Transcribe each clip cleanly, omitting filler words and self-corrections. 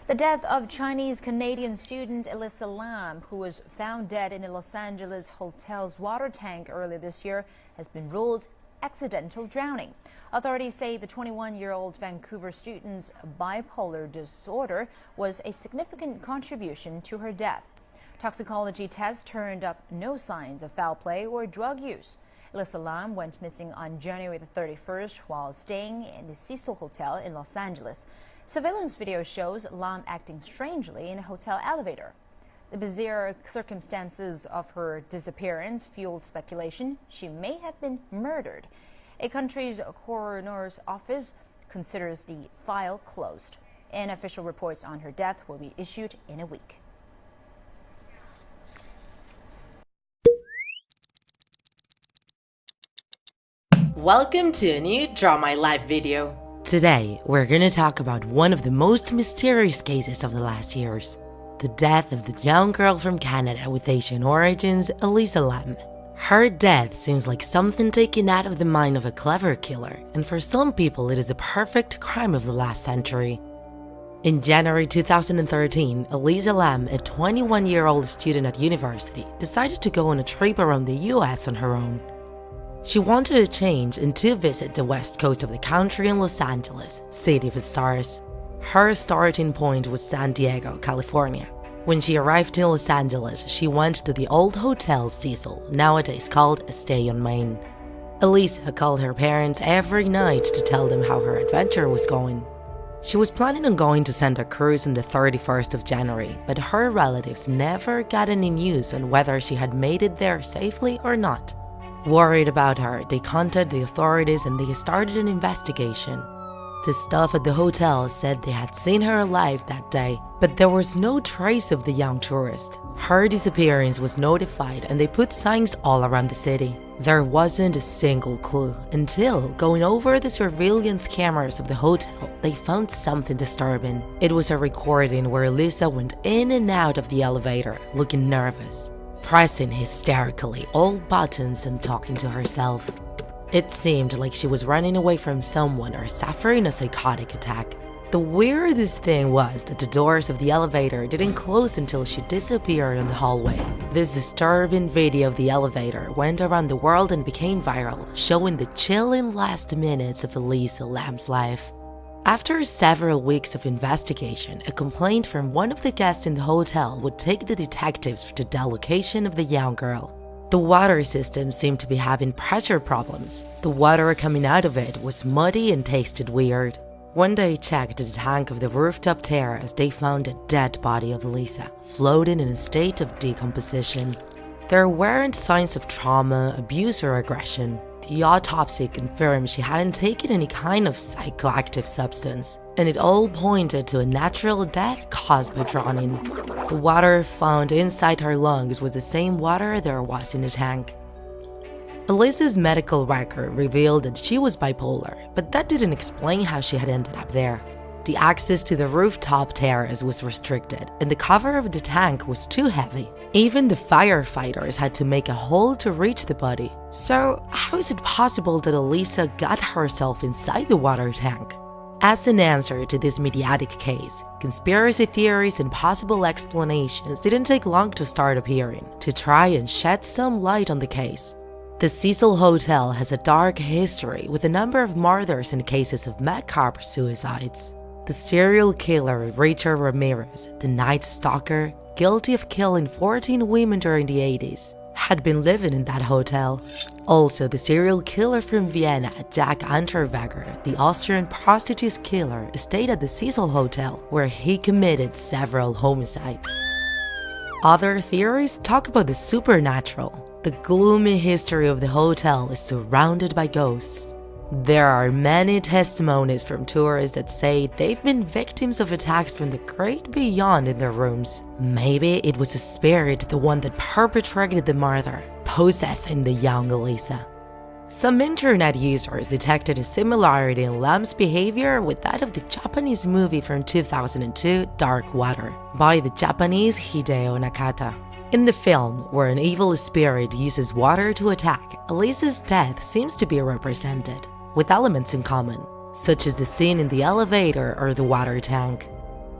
The death of Chinese-Canadian student Elisa Lam, who was found dead in a Los Angeles hotel's water tank earlier this year, has been ruled accidental drowning. Authorities say the 21-year-old Vancouver student's bipolar disorder was a significant contribution to her death. Toxicology tests turned up no signs of foul play or drug use. Elisa Lam went missing on January the 31st while staying in the Cecil Hotel in Los Angeles. Surveillance video shows Lam acting strangely in a hotel elevator. The bizarre circumstances of her disappearance fueled speculation she may have been murdered. A country's coroner's office considers the file closed. And official reports on her death will be issued in a week. Welcome to a new Draw My Life video. Today, we're gonna talk about one of the most mysterious cases of the last years. The death of the young girl from Canada with Asian origins, Elisa Lam. Her death seems like something taken out of the mind of a clever killer, and for some people it is a perfect crime of the last century. In January 2013, Elisa Lam, a 21-year-old student at university, decided to go on a trip around the US on her own. She wanted a change and to visit the west coast of the country in Los Angeles, City of Stars. Her starting point was San Diego, California. When she arrived in Los Angeles, she went to the old Hotel Cecil, nowadays called Stay on Main. Elisa called her parents every night to tell them how her adventure was going. She was planning on going to Santa Cruz on the 31st of January, but her relatives never got any news on whether she had made it there safely or not. Worried about her, they contacted the authorities and they started an investigation. The staff at the hotel said they had seen her alive that day, but there was no trace of the young tourist. Her disappearance was notified and they put signs all around the city. There wasn't a single clue until, going over the surveillance cameras of the hotel, they found something disturbing. It was a recording where Elisa went in and out of the elevator, looking nervous, pressing hysterically all buttons and talking to herself. It seemed like she was running away from someone or suffering a psychotic attack. The weirdest thing was that the doors of the elevator didn't close until she disappeared in the hallway. This disturbing video of the elevator went around the world and became viral, showing the chilling last minutes of Elisa Lam's life. After several weeks of investigation, a complaint from one of the guests in the hotel would take the detectives to the location of the young girl. The water system seemed to be having pressure problems. The water coming out of it was muddy and tasted weird. When they checked the tank of the rooftop terrace, they found a dead body of Elisa, floating in a state of decomposition. There weren't signs of trauma, abuse, or aggression. The autopsy confirmed she hadn't taken any kind of psychoactive substance, and it all pointed to a natural death caused by drowning. The water found inside her lungs was the same water there was in the tank. Elisa's medical record revealed that she was bipolar, but that didn't explain how she had ended up there. The access to the rooftop terrace was restricted, and the cover of the tank was too heavy. Even the firefighters had to make a hole to reach the body. So, how is it possible that Elisa got herself inside the water tank? As an answer to this mediatic case, conspiracy theories and possible explanations didn't take long to start appearing to try and shed some light on the case. The Cecil Hotel has a dark history with a number of murders and cases of macabre suicides. The serial killer Richard Ramirez, the Night Stalker, guilty of killing 14 women during the 80s, had been living in that hotel. Also, the serial killer from Vienna, Jack Unterweger, the Austrian prostitute killer, stayed at the Cecil Hotel, where he committed several homicides. Other theories talk about the supernatural. The gloomy history of the hotel is surrounded by ghosts. There are many testimonies from tourists that say they've been victims of attacks from the great beyond in their rooms. Maybe it was a spirit, the one that perpetrated the murder, possessing the young Elisa. Some internet users detected a similarity in Lam's behavior with that of the Japanese movie from 2002, Dark Water, by the Japanese Hideo Nakata. In the film, where an evil spirit uses water to attack, Elisa's death seems to be represented, with elements in common, such as the scene in the elevator or the water tank.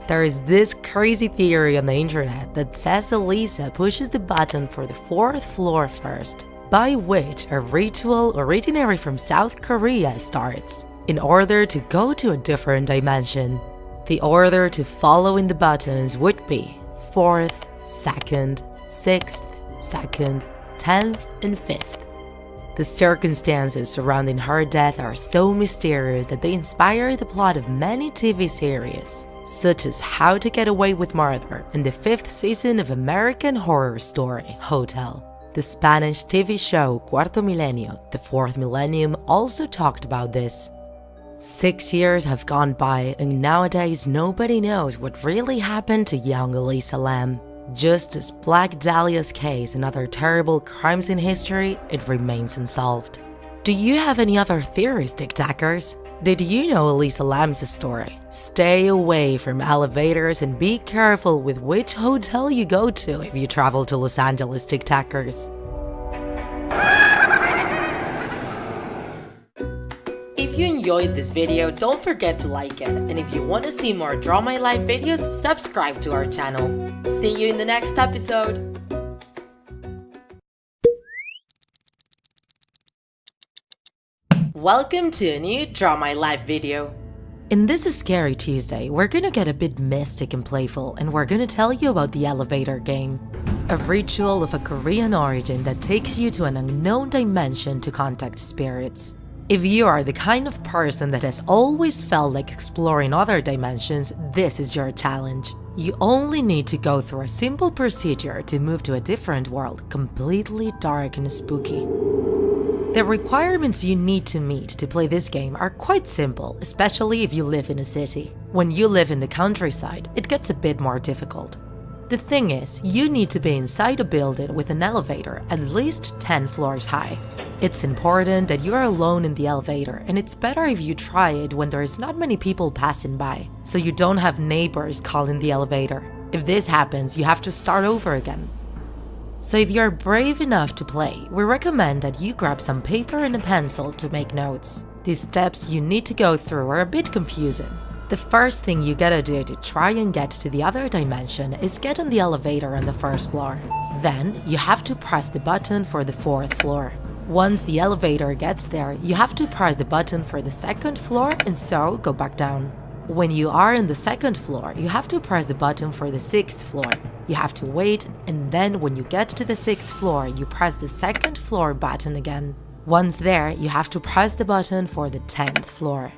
There is this crazy theory on the internet that says Elisa pushes the button for the 4th floor first, by which a ritual originary from South Korea starts, in order to go to a different dimension. The order to follow in the buttons would be 4th, 2nd, 6th, 2nd, 10th, and 5th. The circumstances surrounding her death are so mysterious that they inspire the plot of many TV series, such as How to Get Away with Murder and the 5th season of American Horror Story, Hotel. The Spanish TV show Cuarto Milenio, the 4th Millennium, also talked about this. 6 years have gone by, and nowadays nobody knows what really happened to young Elisa Lam. Just as Black Dahlia's case and other terrible crimes in history, it remains unsolved. Do you have any other theories, tic-tackers? Did you know Elisa Lam's story? Stay away from elevators and be careful with which hotel you go to if you travel to Los Angeles, tic-tackers. If you enjoyed this video, don't forget to like it, and if you want to see more Draw My Life videos, subscribe to our channel. See you in the next episode! Welcome to a new Draw My Life video. In this Scary Tuesday, we're gonna get a bit mystic and playful, and we're gonna tell you about the elevator game. A ritual of a Korean origin that takes you to an unknown dimension to contact spirits. If you are the kind of person that has always felt like exploring other dimensions, this is your challenge. You only need to go through a simple procedure to move to a different world, completely dark and spooky. The requirements you need to meet to play this game are quite simple, especially if you live in a city. When you live in the countryside, it gets a bit more difficult. The thing is, you need to be inside a building with an elevator at least 10 floors high. It's important that you are alone in the elevator, and it's better if you try it when there is not many people passing by, so you don't have neighbors calling the elevator. If this happens, you have to start over again. So if you're brave enough to play, we recommend that you grab some paper and a pencil to make notes. These steps you need to go through are a bit confusing. The first thing you gotta do to try and get to the other dimension is get on the elevator on the 1st floor. Then, you have to press the button for the 4th floor. Once the elevator gets there, you have to press the button for the 2nd floor and so go back down. When you are in the 2nd floor, you have to press the button for the 6th floor. You have to wait, and then when you get to the 6th floor, you press the 2nd floor button again. Once there, you have to press the button for the 10th floor.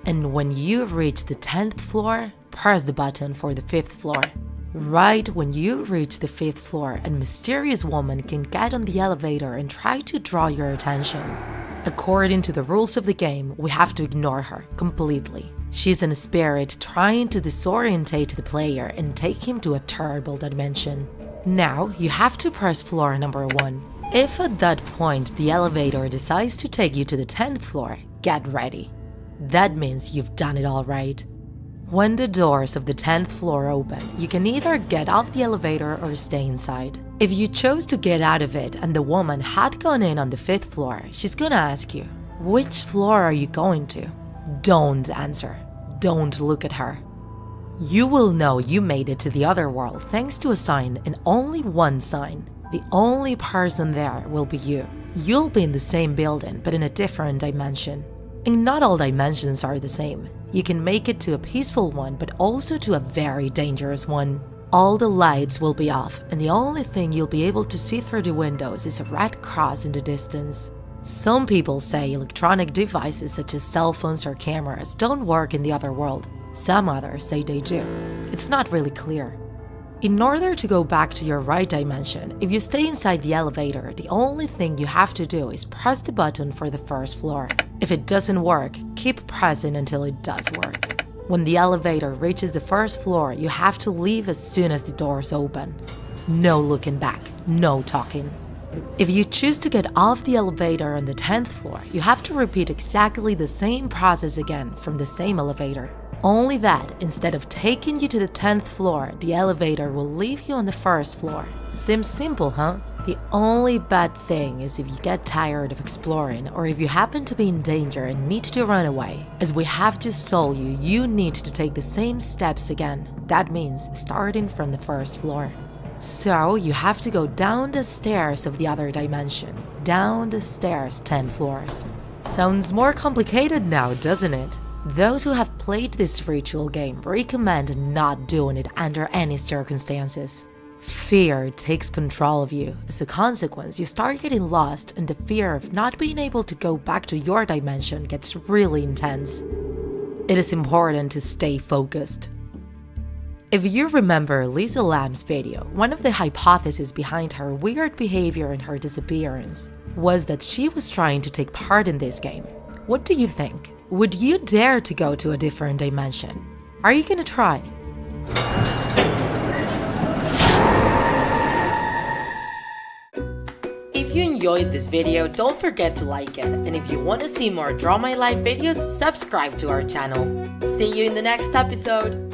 And when you reach the 10th floor, press the button for the 5th floor. Right when you reach the 5th floor, a mysterious woman can get on the elevator and try to draw your attention. According to the rules of the game, we have to ignore her completely. She's a spirit trying to disorientate the player and take him to a terrible dimension. Now, you have to press floor number 1. If at that point the elevator decides to take you to the 10th floor, get ready. That means you've done it all right. When the doors of the 10th floor open, you can either get off the elevator or stay inside. If you chose to get out of it and the woman had gone in on the 5th floor, she's gonna ask you, which floor are you going to? Don't answer. Don't look at her. You will know you made it to the other world thanks to a sign, and only one sign. The only person there will be you. You'll be in the same building, but in a different dimension. And not all dimensions are the same. You can make it to a peaceful one, but also to a very dangerous one. All the lights will be off, and the only thing you'll be able to see through the windows is a red cross in the distance. Some people say electronic devices such as cell phones or cameras don't work in the other world. Some others say they do. It's not really clear. In order to go back to your right dimension, if you stay inside the elevator, the only thing you have to do is press the button for the 1st floor. If it doesn't work, keep pressing until it does work. When the elevator reaches the 1st floor, you have to leave as soon as the doors open. No looking back, no talking. If you choose to get off the elevator on the 10th floor, you have to repeat exactly the same process again from the same elevator. Only that, instead of taking you to the 10th floor, the elevator will leave you on the 1st floor. Seems simple, huh? The only bad thing is if you get tired of exploring, or if you happen to be in danger and need to run away. As we have just told you, you need to take the same steps again. That means starting from the first floor. So you have to go down the stairs of the other dimension, down the stairs 10 floors. Sounds more complicated now, doesn't it? Those who have played this ritual game recommend not doing it under any circumstances. Fear takes control of you. As a consequence, you start getting lost, and the fear of not being able to go back to your dimension gets really intense. It is important to stay focused. If you remember Lisa Lam's video, one of the hypotheses behind her weird behavior and her disappearance was that she was trying to take part in this game. What do you think? Would you dare to go to a different dimension? Are you gonna try? If you enjoyed this video, don't forget to like it. And if you want to see more Draw My Life videos, subscribe to our channel. See you in the next episode.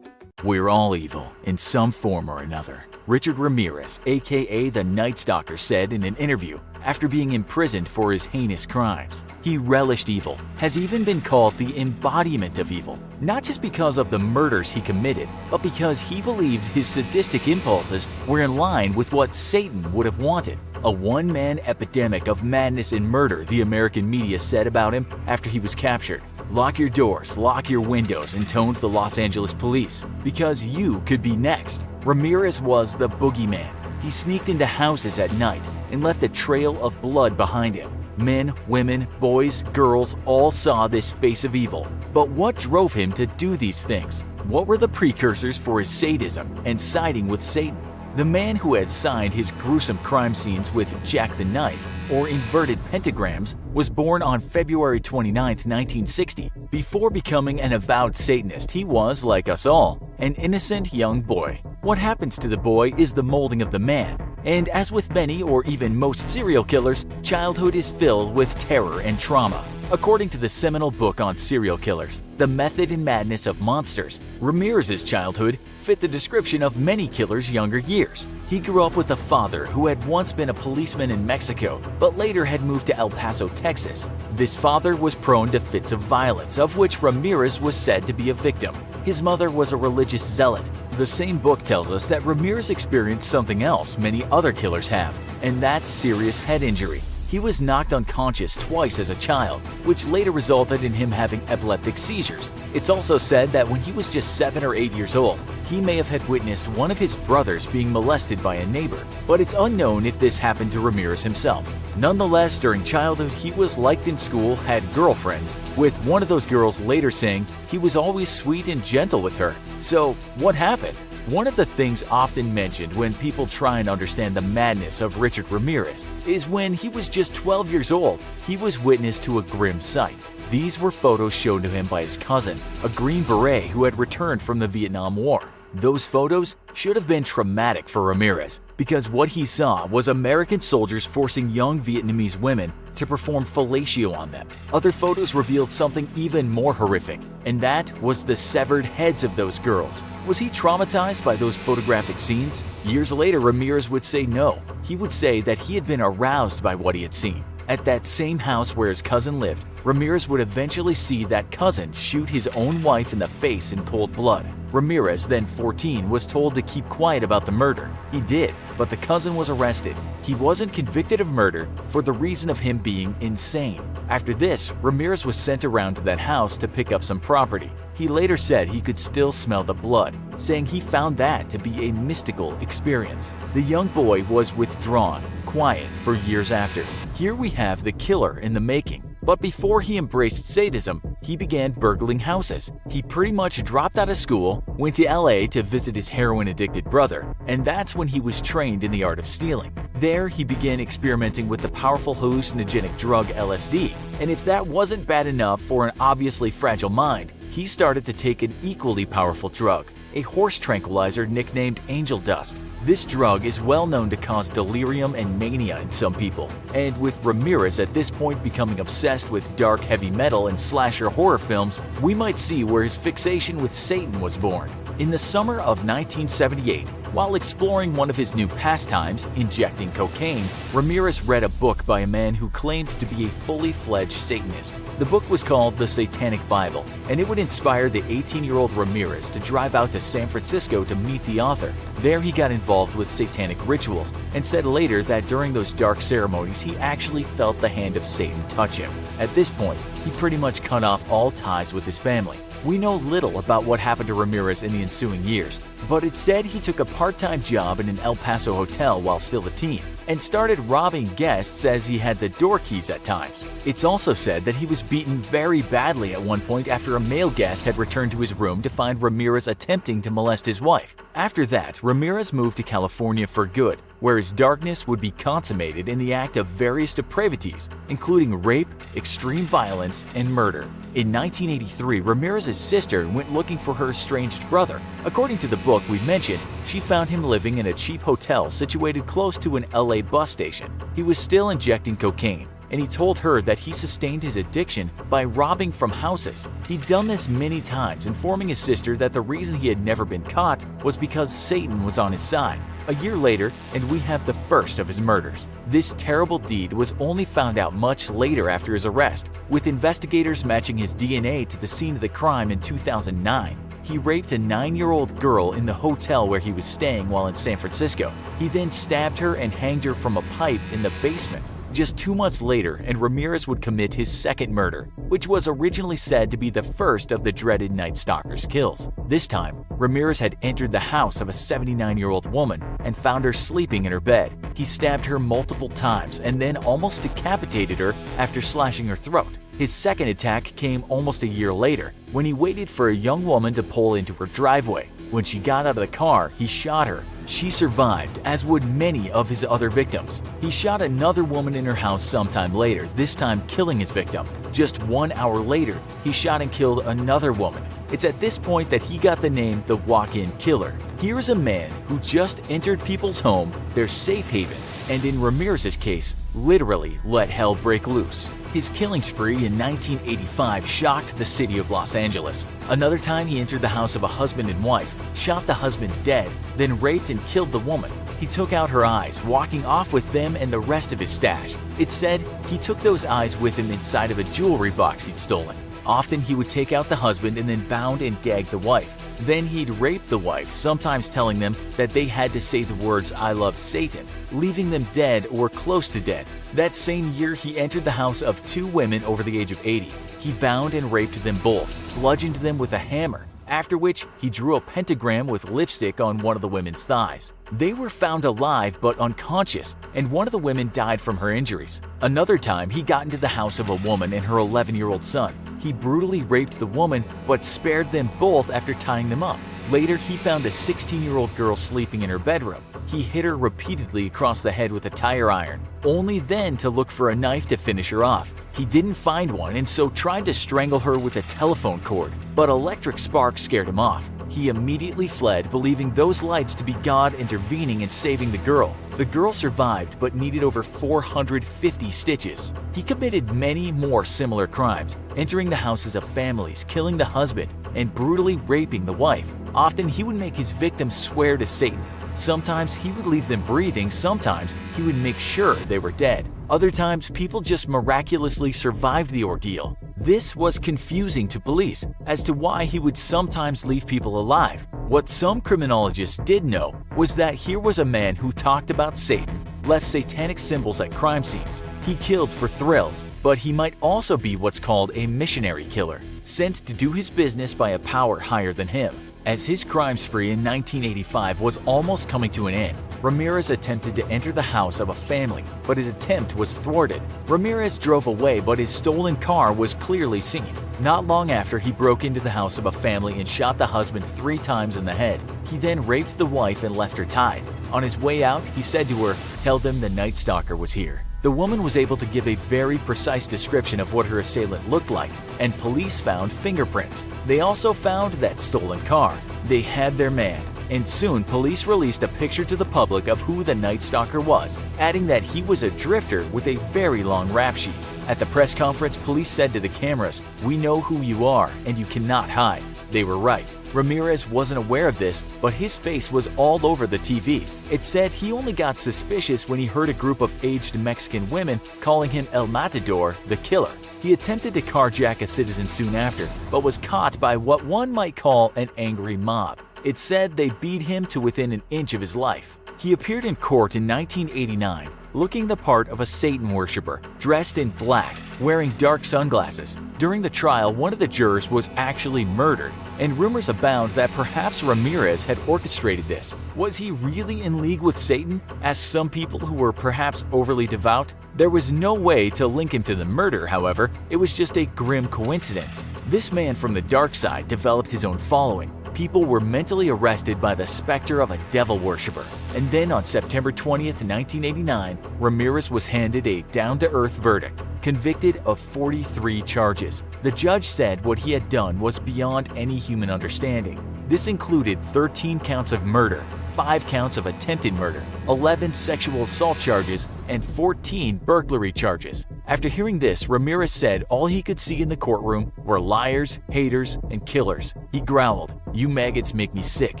We're all evil in some form or another. Richard Ramirez, aka the Night Stalker, said in an interview after being imprisoned for his heinous crimes. He relished evil, has even been called the embodiment of evil, not just because of the murders he committed, but because he believed his sadistic impulses were in line with what Satan would have wanted. A one-man epidemic of madness and murder, the American media said about him after he was captured. Lock your doors, lock your windows, intoned the Los Angeles police, because you could be next. Ramirez was the boogeyman. He sneaked into houses at night and left a trail of blood behind him. Men, women, boys, girls all saw this face of evil. But what drove him to do these things? What were the precursors for his sadism and siding with Satan? The man who had signed his gruesome crime scenes with Jack the Knife, or inverted pentagrams, was born on February 29, 1960. Before becoming an avowed Satanist, he was, like us all, an innocent young boy. What happens to the boy is the molding of the man. And as with many or even most serial killers, childhood is filled with terror and trauma. According to the seminal book on serial killers, The Method and Madness of Monsters, Ramirez's childhood fit the description of many killers' younger years. He grew up with a father who had once been a policeman in Mexico, but later had moved to El Paso, Texas. This father was prone to fits of violence, of which Ramirez was said to be a victim. His mother was a religious zealot. The same book tells us that Ramirez experienced something else many other killers have, and that's serious head injury. He was knocked unconscious twice as a child, which later resulted in him having epileptic seizures. It's also said that when he was just 7 or 8 years old, he may have had witnessed one of his brothers being molested by a neighbor, but it's unknown if this happened to Ramirez himself. Nonetheless, during childhood, he was liked in school, had girlfriends, with one of those girls later saying he was always sweet and gentle with her. So, what happened? One of the things often mentioned when people try and understand the madness of Richard Ramirez is when he was just 12 years old, he was witness to a grim sight. These were photos shown to him by his cousin, a Green Beret who had returned from the Vietnam War. Those photos should have been traumatic for Ramirez because what he saw was American soldiers forcing young Vietnamese women to perform fellatio on them. Other photos revealed something even more horrific, and that was the severed heads of those girls. Was he traumatized by those photographic scenes? Years later, Ramirez would say no. He would say that he had been aroused by what he had seen. At that same house where his cousin lived, Ramirez would eventually see that cousin shoot his own wife in the face in cold blood. Ramirez, then 14, was told to keep quiet about the murder. He did, but the cousin was arrested. He wasn't convicted of murder for the reason of him being insane. After this, Ramirez was sent around to that house to pick up some property. He later said he could still smell the blood, saying he found that to be a mystical experience. The young boy was withdrawn, quiet for years after. Here we have the killer in the making. But before he embraced sadism, he began burgling houses. He pretty much dropped out of school, went to LA to visit his heroin-addicted brother, and that's when he was trained in the art of stealing. There, he began experimenting with the powerful hallucinogenic drug LSD, and if that wasn't bad enough for an obviously fragile mind, he started to take an equally powerful drug, a horse tranquilizer nicknamed angel dust. This drug is well known to cause delirium and mania in some people, and with Ramirez at this point becoming obsessed with dark heavy metal and slasher horror films, we might see where his fixation with Satan was born. In the summer of 1978, while exploring one of his new pastimes, injecting cocaine, Ramirez read a book by a man who claimed to be a fully fledged Satanist. The book was called The Satanic Bible, and it would inspire the 18-year-old Ramirez to drive out to San Francisco to meet the author. There he got involved with satanic rituals, and said later that during those dark ceremonies he actually felt the hand of Satan touch him. At this point, he pretty much cut off all ties with his family. We know little about what happened to Ramirez in the ensuing years, but it's said he took a part-time job in an El Paso hotel while still a teen, and started robbing guests as he had the door keys at times. It's also said that he was beaten very badly at one point after a male guest had returned to his room to find Ramirez attempting to molest his wife. After that, Ramirez moved to California for good, where his darkness would be consummated in the act of various depravities, including rape, extreme violence, and murder. In 1983, Ramirez's sister went looking for her estranged brother. According to the book we mentioned, she found him living in a cheap hotel situated close to an LA bus station. He was still injecting cocaine, and he told her that he sustained his addiction by robbing from houses. He'd done this many times, informing his sister that the reason he had never been caught was because Satan was on his side. A year later, and we have the first of his murders. This terrible deed was only found out much later after his arrest, with investigators matching his DNA to the scene of the crime in 2009. He raped a 9-year-old girl in the hotel where he was staying while in San Francisco. He then stabbed her and hanged her from a pipe in the basement. Just 2 months later, and Ramirez would commit his second murder, which was originally said to be the first of the dreaded Night Stalker's kills. This time, Ramirez had entered the house of a 79-year-old woman and found her sleeping in her bed. He stabbed her multiple times and then almost decapitated her after slashing her throat. His second attack came almost a year later, when he waited for a young woman to pull into her driveway. When she got out of the car, he shot her. She survived, as would many of his other victims. He shot another woman in her house sometime later, this time killing his victim. Just 1 hour later, he shot and killed another woman. It's at this point that he got the name the Walk-In Killer. Here's a man who just entered people's home, their safe haven, and in Ramirez's case, literally let hell break loose. His killing spree in 1985 shocked the city of Los Angeles. Another time he entered the house of a husband and wife, shot the husband dead, then raped and killed the woman. He took out her eyes, walking off with them and the rest of his stash. It's said he took those eyes with him inside of a jewelry box he'd stolen. Often he would take out the husband and then bound and gag the wife. Then he'd rape the wife, sometimes telling them that they had to say the words "I love Satan," leaving them dead or close to dead. That same year, he entered the house of 2 women over the age of 80. He bound and raped them both, bludgeoned them with a hammer, after which he drew a pentagram with lipstick on one of the women's thighs. They were found alive but unconscious, and one of the women died from her injuries. Another time, he got into the house of a woman and her 11-year-old son. He brutally raped the woman but spared them both after tying them up. Later, he found a 16-year-old girl sleeping in her bedroom. He hit her repeatedly across the head with a tire iron, only then to look for a knife to finish her off. He didn't find one and so tried to strangle her with a telephone cord, but electric sparks scared him off. He immediately fled, believing those lights to be God intervening and saving the girl. The girl survived but needed over 450 stitches. He committed many more similar crimes, entering the houses of families, killing the husband, and brutally raping the wife. Often he would make his victims swear to Satan. Sometimes he would leave them breathing, sometimes he would make sure they were dead. Other times, people just miraculously survived the ordeal. This was confusing to police as to why he would sometimes leave people alive. What some criminologists did know was that here was a man who talked about Satan, left satanic symbols at crime scenes. He killed for thrills, but he might also be what's called a missionary killer, sent to do his business by a power higher than him. As his crime spree in 1985 was almost coming to an end, Ramirez attempted to enter the house of a family, but his attempt was thwarted. Ramirez drove away, but his stolen car was clearly seen. Not long after, he broke into the house of a family and shot the husband 3 times in the head. He then raped the wife and left her tied. On his way out, he said to her, "Tell them the Night Stalker was here." The woman was able to give a very precise description of what her assailant looked like, and police found fingerprints. They also found that stolen car. They had their man, and soon police released a picture to the public of who the Night Stalker was, adding that he was a drifter with a very long rap sheet. At the press conference, police said to the cameras, "We know who you are, and you cannot hide." They were right. Ramirez wasn't aware of this, but his face was all over the TV. It said he only got suspicious when he heard a group of aged Mexican women calling him El Matador, the killer. He attempted to carjack a citizen soon after, but was caught by what one might call an angry mob. It said they beat him to within an inch of his life. He appeared in court in 1989, looking the part of a Satan worshiper, dressed in black, wearing dark sunglasses. During the trial, one of the jurors was actually murdered, and rumors abound that perhaps Ramirez had orchestrated this. Was he really in league with Satan? Asked some people who were perhaps overly devout. There was no way to link him to the murder, however. It was just a grim coincidence. This man from the dark side developed his own following. People were mentally arrested by the specter of a devil worshiper. And then on September 20th, 1989, Ramirez was handed a down-to-earth verdict, convicted of 43 charges. The judge said what he had done was beyond any human understanding. This included 13 counts of murder, 5 counts of attempted murder, 11 sexual assault charges, and 14 burglary charges. After hearing this, Ramirez said all he could see in the courtroom were liars, haters, and killers. He growled, "You maggots make me sick,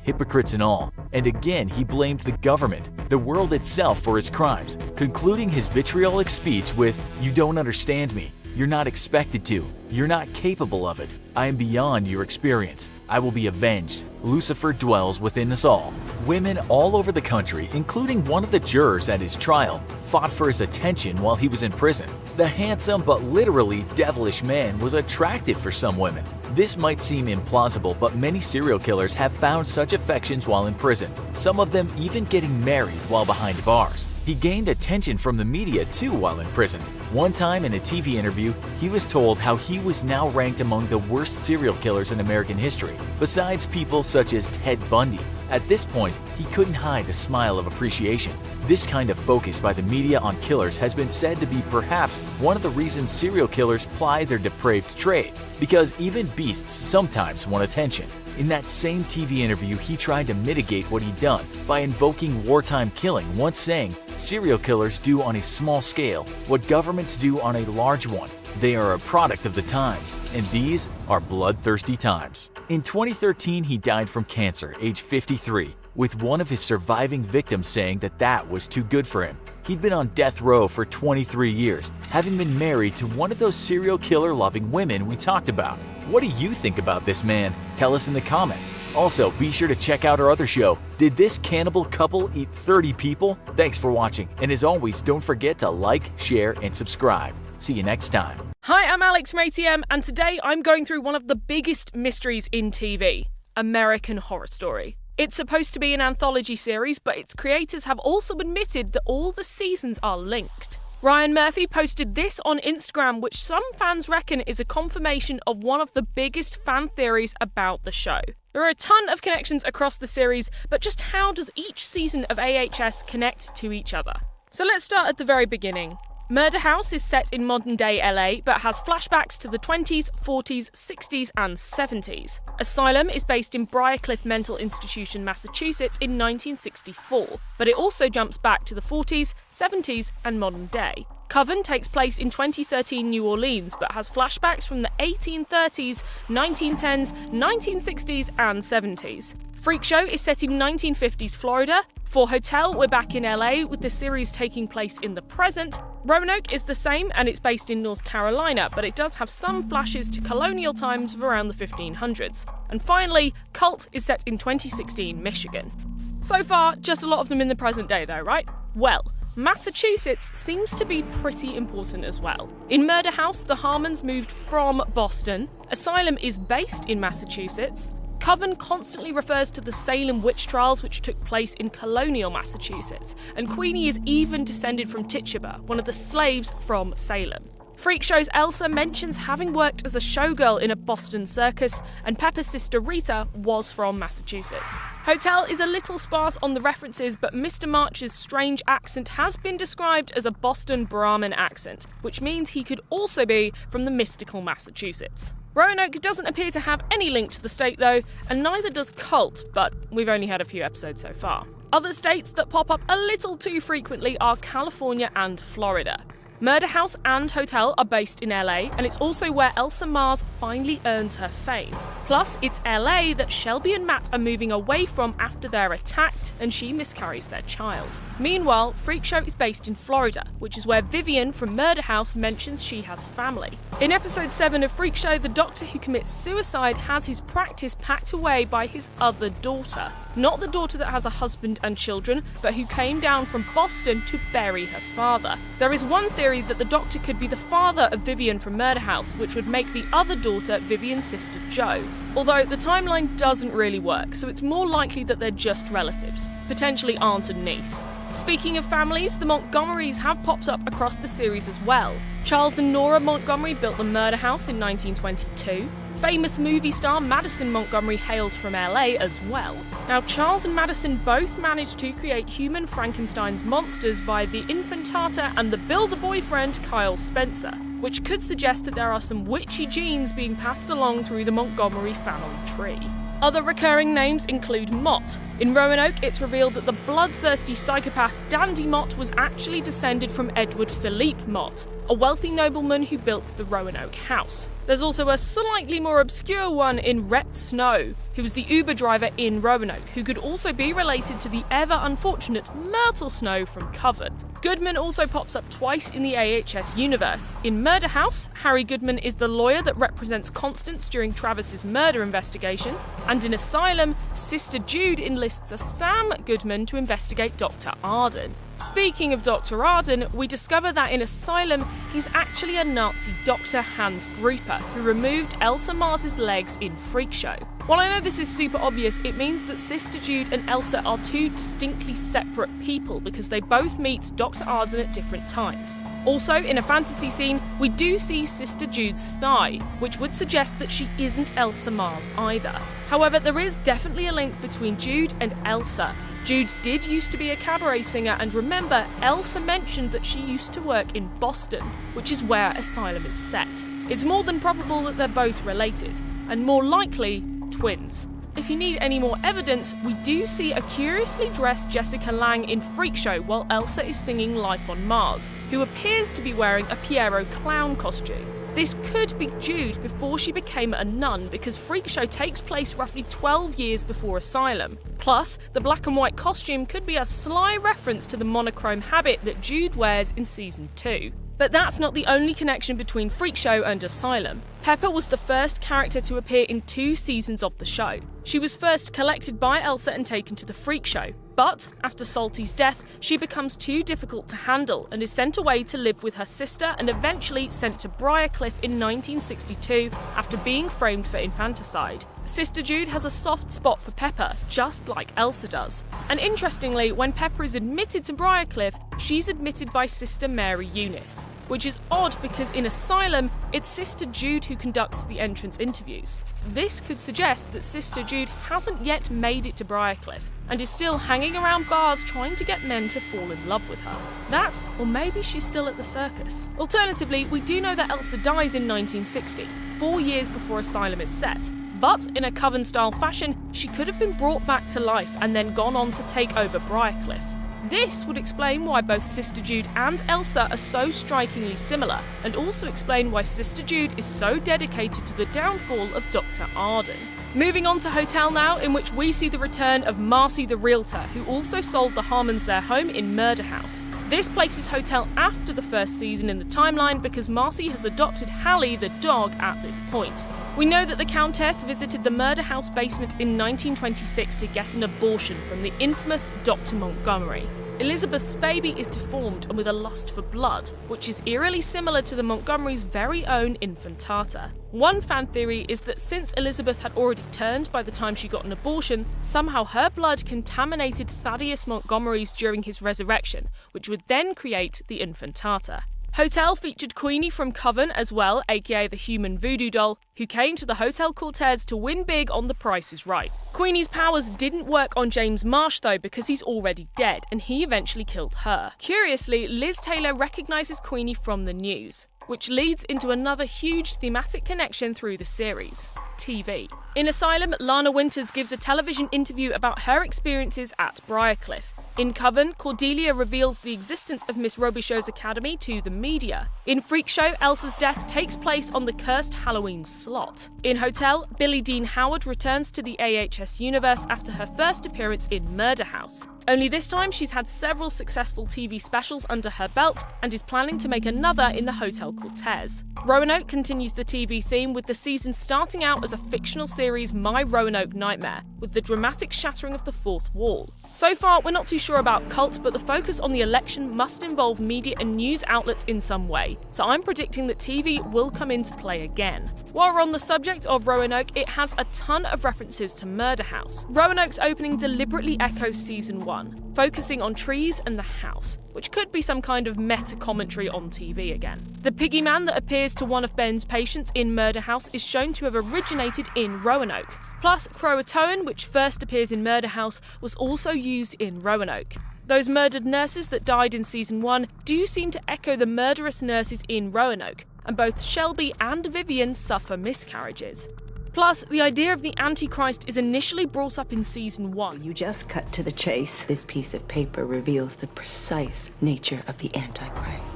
hypocrites and all." And again, he blamed the government, the world itself, for his crimes, concluding his vitriolic speech with, "You don't understand me. You're not expected to. You're not capable of it. I am beyond your experience. I will be avenged. Lucifer dwells within us all." Women all over the country, including one of the jurors at his trial, fought for his attention while he was in prison. The handsome but literally devilish man was attractive for some women. This might seem implausible, but many serial killers have found such affections while in prison, some of them even getting married while behind bars. He gained attention from the media too while in prison. One time in a TV interview, he was told how he was now ranked among the worst serial killers in American history, besides people such as Ted Bundy. At this point, he couldn't hide a smile of appreciation. This kind of focus by the media on killers has been said to be perhaps one of the reasons serial killers ply their depraved trade, because even beasts sometimes want attention. In that same TV interview, he tried to mitigate what he'd done by invoking wartime killing, once saying, "Serial killers do on a small scale what governments do on a large one. They are a product of the times, and these are bloodthirsty times." In 2013, he died from cancer, age 53, with one of his surviving victims saying that was too good for him. He'd been on death row for 23 years, having been married to one of those serial killer-loving women we talked about. What do you think about this man? Tell us in the comments. Also, be sure to check out our other show, Did This Cannibal Couple Eat 30 People? Thanks for watching, and as always, don't forget to like, share, and subscribe. See you next time. Hi, I'm Alex from ATM, and today I'm going through one of the biggest mysteries in TV, American Horror Story. It's supposed to be an anthology series, but its creators have also admitted that all the seasons are linked. Ryan Murphy posted this on Instagram, which some fans reckon is a confirmation of one of the biggest fan theories about the show. There are a ton of connections across the series, but just how does each season of AHS connect to each other? So let's start at the very beginning. Murder House is set in modern-day LA, but has flashbacks to the 20s, 40s, 60s, and 70s. Asylum is based in Briarcliff Mental Institution, Massachusetts in 1964, but it also jumps back to the 40s, 70s, and modern day. Coven takes place in 2013 New Orleans, but has flashbacks from the 1830s, 1910s, 1960s, and 70s. Freak Show is set in 1950s Florida. For Hotel, we're back in LA, with the series taking place in the present. Roanoke is the same, and it's based in North Carolina, but it does have some flashes to colonial times of around the 1500s. And finally, Cult is set in 2016 Michigan. So far, just a lot of them in the present day though, right? Well, Massachusetts seems to be pretty important as well. In Murder House, the Harmons moved from Boston. Asylum is based in Massachusetts. Coven constantly refers to the Salem witch trials, which took place in colonial Massachusetts, and Queenie is even descended from Tituba, one of the slaves from Salem. Freak Show's Elsa mentions having worked as a showgirl in a Boston circus, and Pepper's sister Rita was from Massachusetts. Hotel is a little sparse on the references, but Mr. March's strange accent has been described as a Boston Brahmin accent, which means he could also be from the mystical Massachusetts. Roanoke doesn't appear to have any link to the state though, and neither does Colt, but we've only had a few episodes so far. Other states that pop up a little too frequently are California and Florida. Murder House and Hotel are based in LA, and it's also where Elsa Mars finally earns her fame. Plus, it's LA that Shelby and Matt are moving away from after they're attacked and she miscarries their child. Meanwhile, Freak Show is based in Florida, which is where Vivian from Murder House mentions she has family. In episode 7 of Freak Show, the doctor who commits suicide has his practice packed away by his other daughter. Not the daughter that has a husband and children, but who came down from Boston to bury her father. There is one theory that the doctor could be the father of Vivian from Murder House, which would make the other daughter Vivian's sister Jo. Although the timeline doesn't really work, so it's more likely that they're just relatives, potentially aunt and niece. Speaking of families, the Montgomerys have popped up across the series as well. Charles and Nora Montgomery built the Murder House in 1922. Famous movie star Madison Montgomery hails from LA as well. Now, Charles and Madison both managed to create human Frankenstein's monsters via the Infantata and the Build-A-Boyfriend Kyle Spencer, which could suggest that there are some witchy genes being passed along through the Montgomery family tree. Other recurring names include Mott. In Roanoke, it's revealed that the bloodthirsty psychopath Dandy Mott was actually descended from Edward Philippe Mott, a wealthy nobleman who built the Roanoke house. There's also a slightly more obscure one in Rhett Snow, who was the Uber driver in Roanoke, who could also be related to the ever-unfortunate Myrtle Snow from Coven. Goodman also pops up twice in the AHS universe. In Murder House, Harry Goodman is the lawyer that represents Constance during Travis's murder investigation, and in Asylum, Sister Jude enlists a Sam Goodman to investigate Dr. Arden. Speaking of Dr. Arden, we discover that in Asylum, he's actually a Nazi doctor, Hans Gruber, who removed Elsa Mars's legs in Freak Show. While I know this is super obvious, it means that Sister Jude and Elsa are two distinctly separate people because they both meet Dr. Arden at different times. Also, in a fantasy scene, we do see Sister Jude's thigh, which would suggest that she isn't Elsa Mars either. However, there is definitely a link between Jude and Elsa. Jude did used to be a cabaret singer, and remember, Elsa mentioned that she used to work in Boston, which is where Asylum is set. It's more than probable that they're both related, and more likely, twins. If you need any more evidence, we do see a curiously dressed Jessica Lange in Freak Show while Elsa is singing Life on Mars, who appears to be wearing a Pierrot clown costume. This could be Jude before she became a nun, because Freak Show takes place roughly 12 years before Asylum. Plus, the black and white costume could be a sly reference to the monochrome habit that Jude wears in Season 2. But that's not the only connection between Freak Show and Asylum. Pepper was the first character to appear in 2 seasons of the show. She was first collected by Elsa and taken to the Freak Show, but after Salty's death, she becomes too difficult to handle and is sent away to live with her sister and eventually sent to Briarcliff in 1962 after being framed for infanticide. Sister Jude has a soft spot for Pepper, just like Elsa does. And interestingly, when Pepper is admitted to Briarcliff, she's admitted by Sister Mary Eunice, which is odd because in Asylum, it's Sister Jude who conducts the entrance interviews. This could suggest that Sister Jude hasn't yet made it to Briarcliff and is still hanging around bars trying to get men to fall in love with her. That, or maybe she's still at the circus. Alternatively, we do know that Elsa dies in 1960, 4 years before Asylum is set. But in a Coven-style fashion, she could have been brought back to life and then gone on to take over Briarcliff. This would explain why both Sister Jude and Elsa are so strikingly similar, and also explain why Sister Jude is so dedicated to the downfall of Dr. Arden. Moving on to Hotel now, in which we see the return of Marcy the realtor, who also sold the Harmons their home in Murder House. This places Hotel after the first season in the timeline because Marcy has adopted Hallie the dog at this point. We know that the Countess visited the Murder House basement in 1926 to get an abortion from the infamous Dr. Montgomery. Elizabeth's baby is deformed and with a lust for blood, which is eerily similar to the Montgomerys' very own infantata. One fan theory is that since Elizabeth had already turned by the time she got an abortion, somehow her blood contaminated Thaddeus Montgomery's during his resurrection, which would then create the infantata. Hotel featured Queenie from Coven as well, aka the human voodoo doll, who came to the Hotel Cortez to win big on The Price is Right. Queenie's powers didn't work on James Marsh though, because he's already dead, and he eventually killed her. Curiously, Liz Taylor recognises Queenie from the news, which leads into another huge thematic connection through the series: TV. In Asylum, Lana Winters gives a television interview about her experiences at Briarcliff. In Coven, Cordelia reveals the existence of Miss Robichaud's academy to the media. In Freak Show, Elsa's death takes place on the cursed Halloween slot. In Hotel, Billie Dean Howard returns to the AHS universe after her first appearance in Murder House. Only this time, she's had several successful TV specials under her belt and is planning to make another in the Hotel Cortez. Roanoke continues the TV theme, with the season starting out as a fictional series, My Roanoke Nightmare, with the dramatic shattering of the fourth wall. So far, we're not too sure about Cult, but the focus on the election must involve media and news outlets in some way, so I'm predicting that TV will come into play again. While we're on the subject of Roanoke, it has a ton of references to Murder House. Roanoke's opening deliberately echoes Season 1, focusing on trees and the house, which could be some kind of meta-commentary on TV again. The piggy man that appears to one of Ben's patients in Murder House is shown to have originated in Roanoke. Plus, Croatoan, which first appears in Murder House, was also used in Roanoke. Those murdered nurses that died in Season 1 do seem to echo the murderous nurses in Roanoke, and both Shelby and Vivian suffer miscarriages. Plus, the idea of the Antichrist is initially brought up in Season 1. You just cut to the chase. This piece of paper reveals the precise nature of the Antichrist.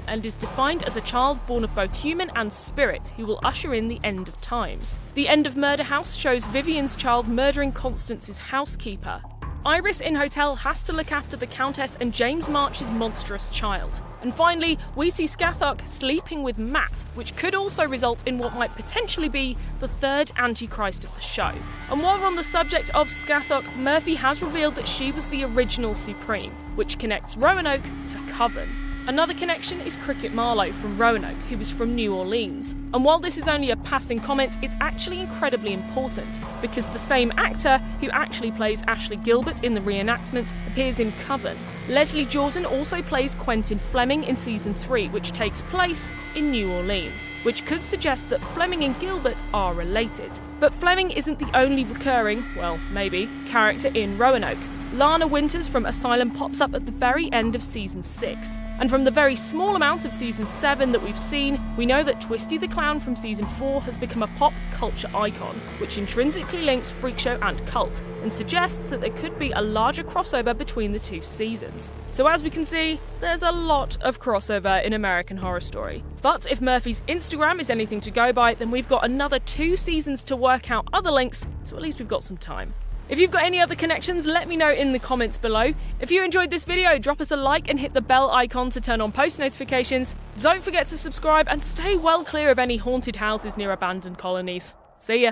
And is defined as a child born of both human and spirit who will usher in the end of times. The end of Murder House shows Vivian's child murdering Constance's housekeeper. Iris in Hotel has to look after the Countess and James March's monstrous child. And finally, we see Scathach sleeping with Matt, which could also result in what might potentially be the third Antichrist of the show. And while we're on the subject of Scathach, Murphy has revealed that she was the original Supreme, which connects Roanoke to Coven. Another connection is Cricket Marlowe from Roanoke, who is from New Orleans. And while this is only a passing comment, it's actually incredibly important, because the same actor who actually plays Ashley Gilbert in the reenactment appears in Coven. Leslie Jordan also plays Quentin Fleming in Season 3, which takes place in New Orleans, which could suggest that Fleming and Gilbert are related. But Fleming isn't the only recurring, well, maybe, character in Roanoke. Lana Winters from Asylum pops up at the very end of Season 6. And from the very small amount of Season 7 that we've seen, we know that Twisty the Clown from Season 4 has become a pop culture icon, which intrinsically links Freak Show and Cult, and suggests that there could be a larger crossover between the two seasons. So as we can see, there's a lot of crossover in American Horror Story. But if Murphy's Instagram is anything to go by, then we've got another 2 seasons to work out other links, so at least we've got some time. If you've got any other connections, let me know in the comments below. If you enjoyed this video, drop us a like and hit the bell icon to turn on post notifications. Don't forget to subscribe and stay well clear of any haunted houses near abandoned colonies. See ya!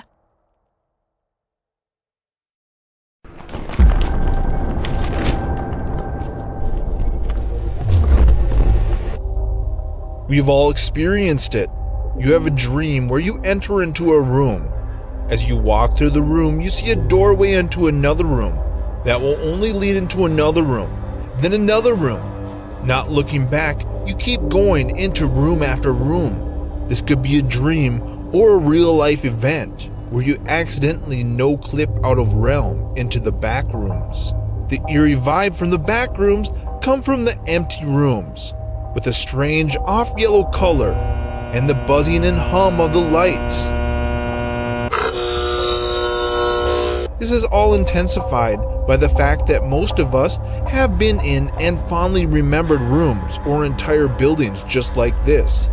We've all experienced it. You have a dream where you enter into a room. As you walk through the room, you see a doorway into another room that will only lead into another room, then another room. Not looking back, you keep going into room after room. This could be a dream or a real-life event where you accidentally no-clip out of realm into the back rooms. The eerie vibe from the back rooms come from the empty rooms, with a strange off-yellow color and the buzzing and hum of the lights. This is all intensified by the fact that most of us have been in and fondly remembered rooms or entire buildings just like this.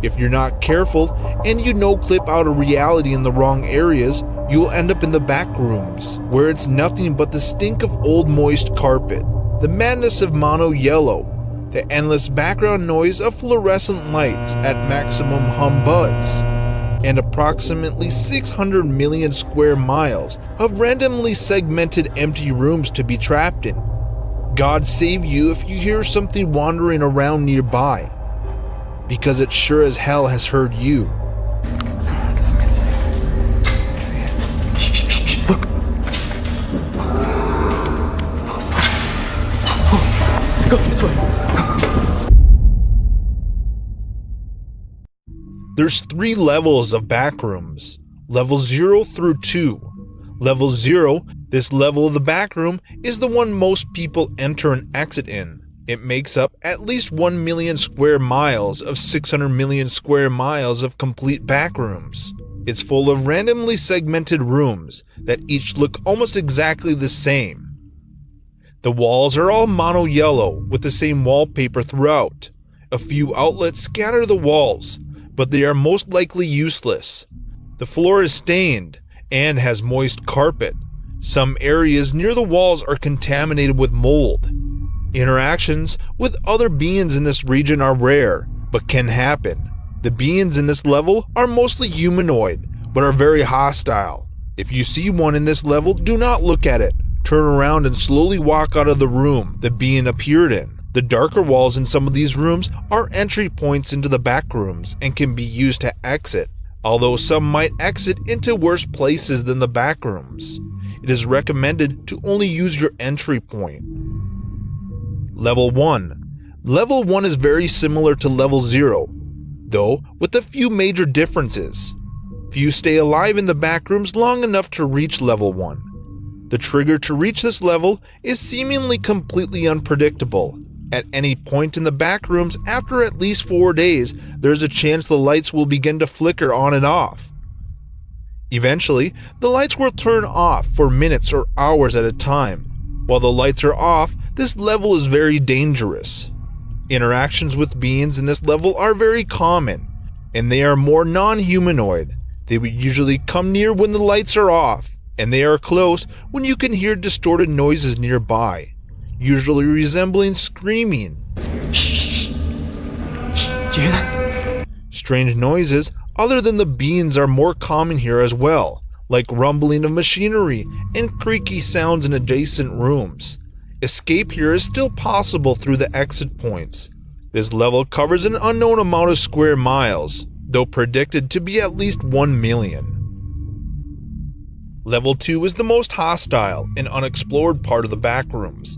If you're not careful and you no-clip out of reality in the wrong areas, you will end up in the back rooms, where it's nothing but the stink of old moist carpet, the madness of mono yellow, the endless background noise of fluorescent lights at maximum hum buzz, and approximately 600 million square miles of randomly segmented empty rooms to be trapped in. God save you if you hear something wandering around nearby, because it sure as hell has heard you. Look! Go this way! There's 3 levels of backrooms, level 0 through 2. Level 0, this level of the backroom, is the one most people enter and exit in. It makes up at least 1 million square miles of 600 million square miles of complete backrooms. It's full of randomly segmented rooms that each look almost exactly the same. The walls are all mono yellow with the same wallpaper throughout. A few outlets scatter the walls, but they are most likely useless. The floor is stained and has moist carpet. Some areas near the walls are contaminated with mold. Interactions with other beings in this region are rare, but can happen. The beings in this level are mostly humanoid, but are very hostile. If you see one in this level, do not look at it. Turn around and slowly walk out of the room the being appeared in. The darker walls in some of these rooms are entry points into the back rooms and can be used to exit, although some might exit into worse places than the back rooms. It is recommended to only use your entry point. Level 1. Level 1 is very similar to Level 0, though with a few major differences. Few stay alive in the backrooms long enough to reach Level 1. The trigger to reach this level is seemingly completely unpredictable. At any point in the backrooms after at least 4 days, there's a chance the lights will begin to flicker on and off. Eventually, the lights will turn off for minutes or hours at a time. While the lights are off, this level is very dangerous. Interactions with beings in this level are very common, and they are more non-humanoid. They would usually come near when the lights are off, and they are close when you can hear distorted noises nearby, usually resembling screaming. Shh. Do you hear that? Strange noises other than the beings are more common here as well, like rumbling of machinery and creaky sounds in adjacent rooms. Escape here is still possible through the exit points. This level covers an unknown amount of square miles, though predicted to be at least 1 million. Level 2 is the most hostile and unexplored part of the backrooms.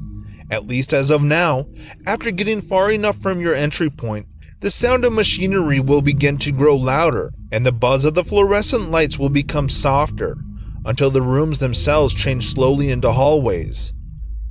At least as of now, after getting far enough from your entry point, the sound of machinery will begin to grow louder and the buzz of the fluorescent lights will become softer until the rooms themselves change slowly into hallways.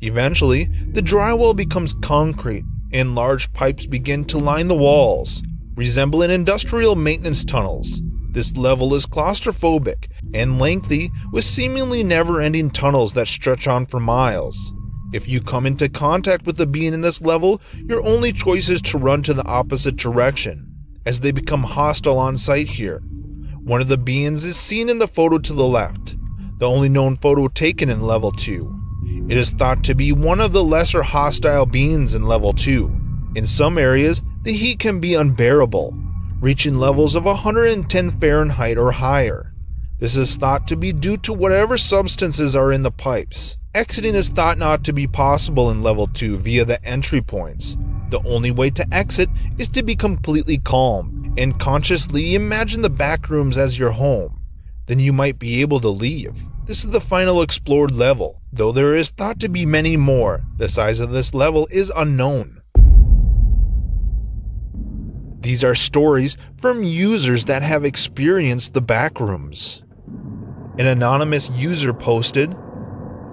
Eventually, the drywall becomes concrete and large pipes begin to line the walls, resembling industrial maintenance tunnels. This level is claustrophobic and lengthy with seemingly never-ending tunnels that stretch on for miles. If you come into contact with a being in this level, your only choice is to run to the opposite direction, as they become hostile on sight here. One of the beings is seen in the photo to the left, the only known photo taken in Level 2. It is thought to be one of the lesser hostile beings in Level 2. In some areas, the heat can be unbearable, reaching levels of 110 Fahrenheit or higher. This is thought to be due to whatever substances are in the pipes. Exiting is thought not to be possible in Level 2 via the entry points. The only way to exit is to be completely calm and consciously imagine the backrooms as your home. Then you might be able to leave. This is the final explored level, though there is thought to be many more. The size of this level is unknown. These are stories from users that have experienced the backrooms. An anonymous user posted,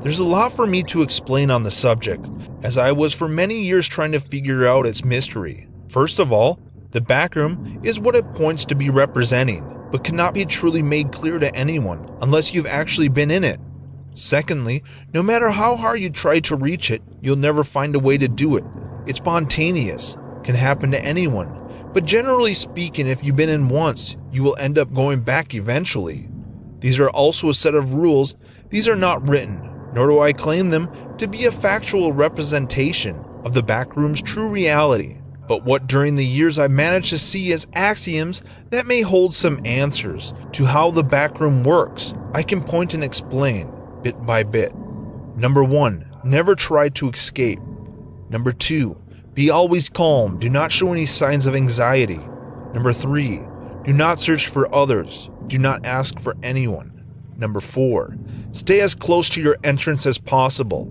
"There's a lot for me to explain on the subject, as I was for many years trying to figure out its mystery. First of all, the backroom is what it points to be representing, but cannot be truly made clear to anyone unless you've actually been in it. Secondly, no matter how hard you try to reach it, you'll never find a way to do it. It's spontaneous, can happen to anyone, but generally speaking, if you've been in once, you will end up going back eventually. These are also a set of rules. These are not written, nor do I claim them to be a factual representation of the backroom's true reality, but what during the years I've managed to see as axioms that may hold some answers to how the backroom works. I can point and explain, bit by bit. Number 1, never try to escape. Number 2, be always calm, do not show any signs of anxiety. Number 3, do not search for others, do not ask for anyone. Number 4, stay as close to your entrance as possible.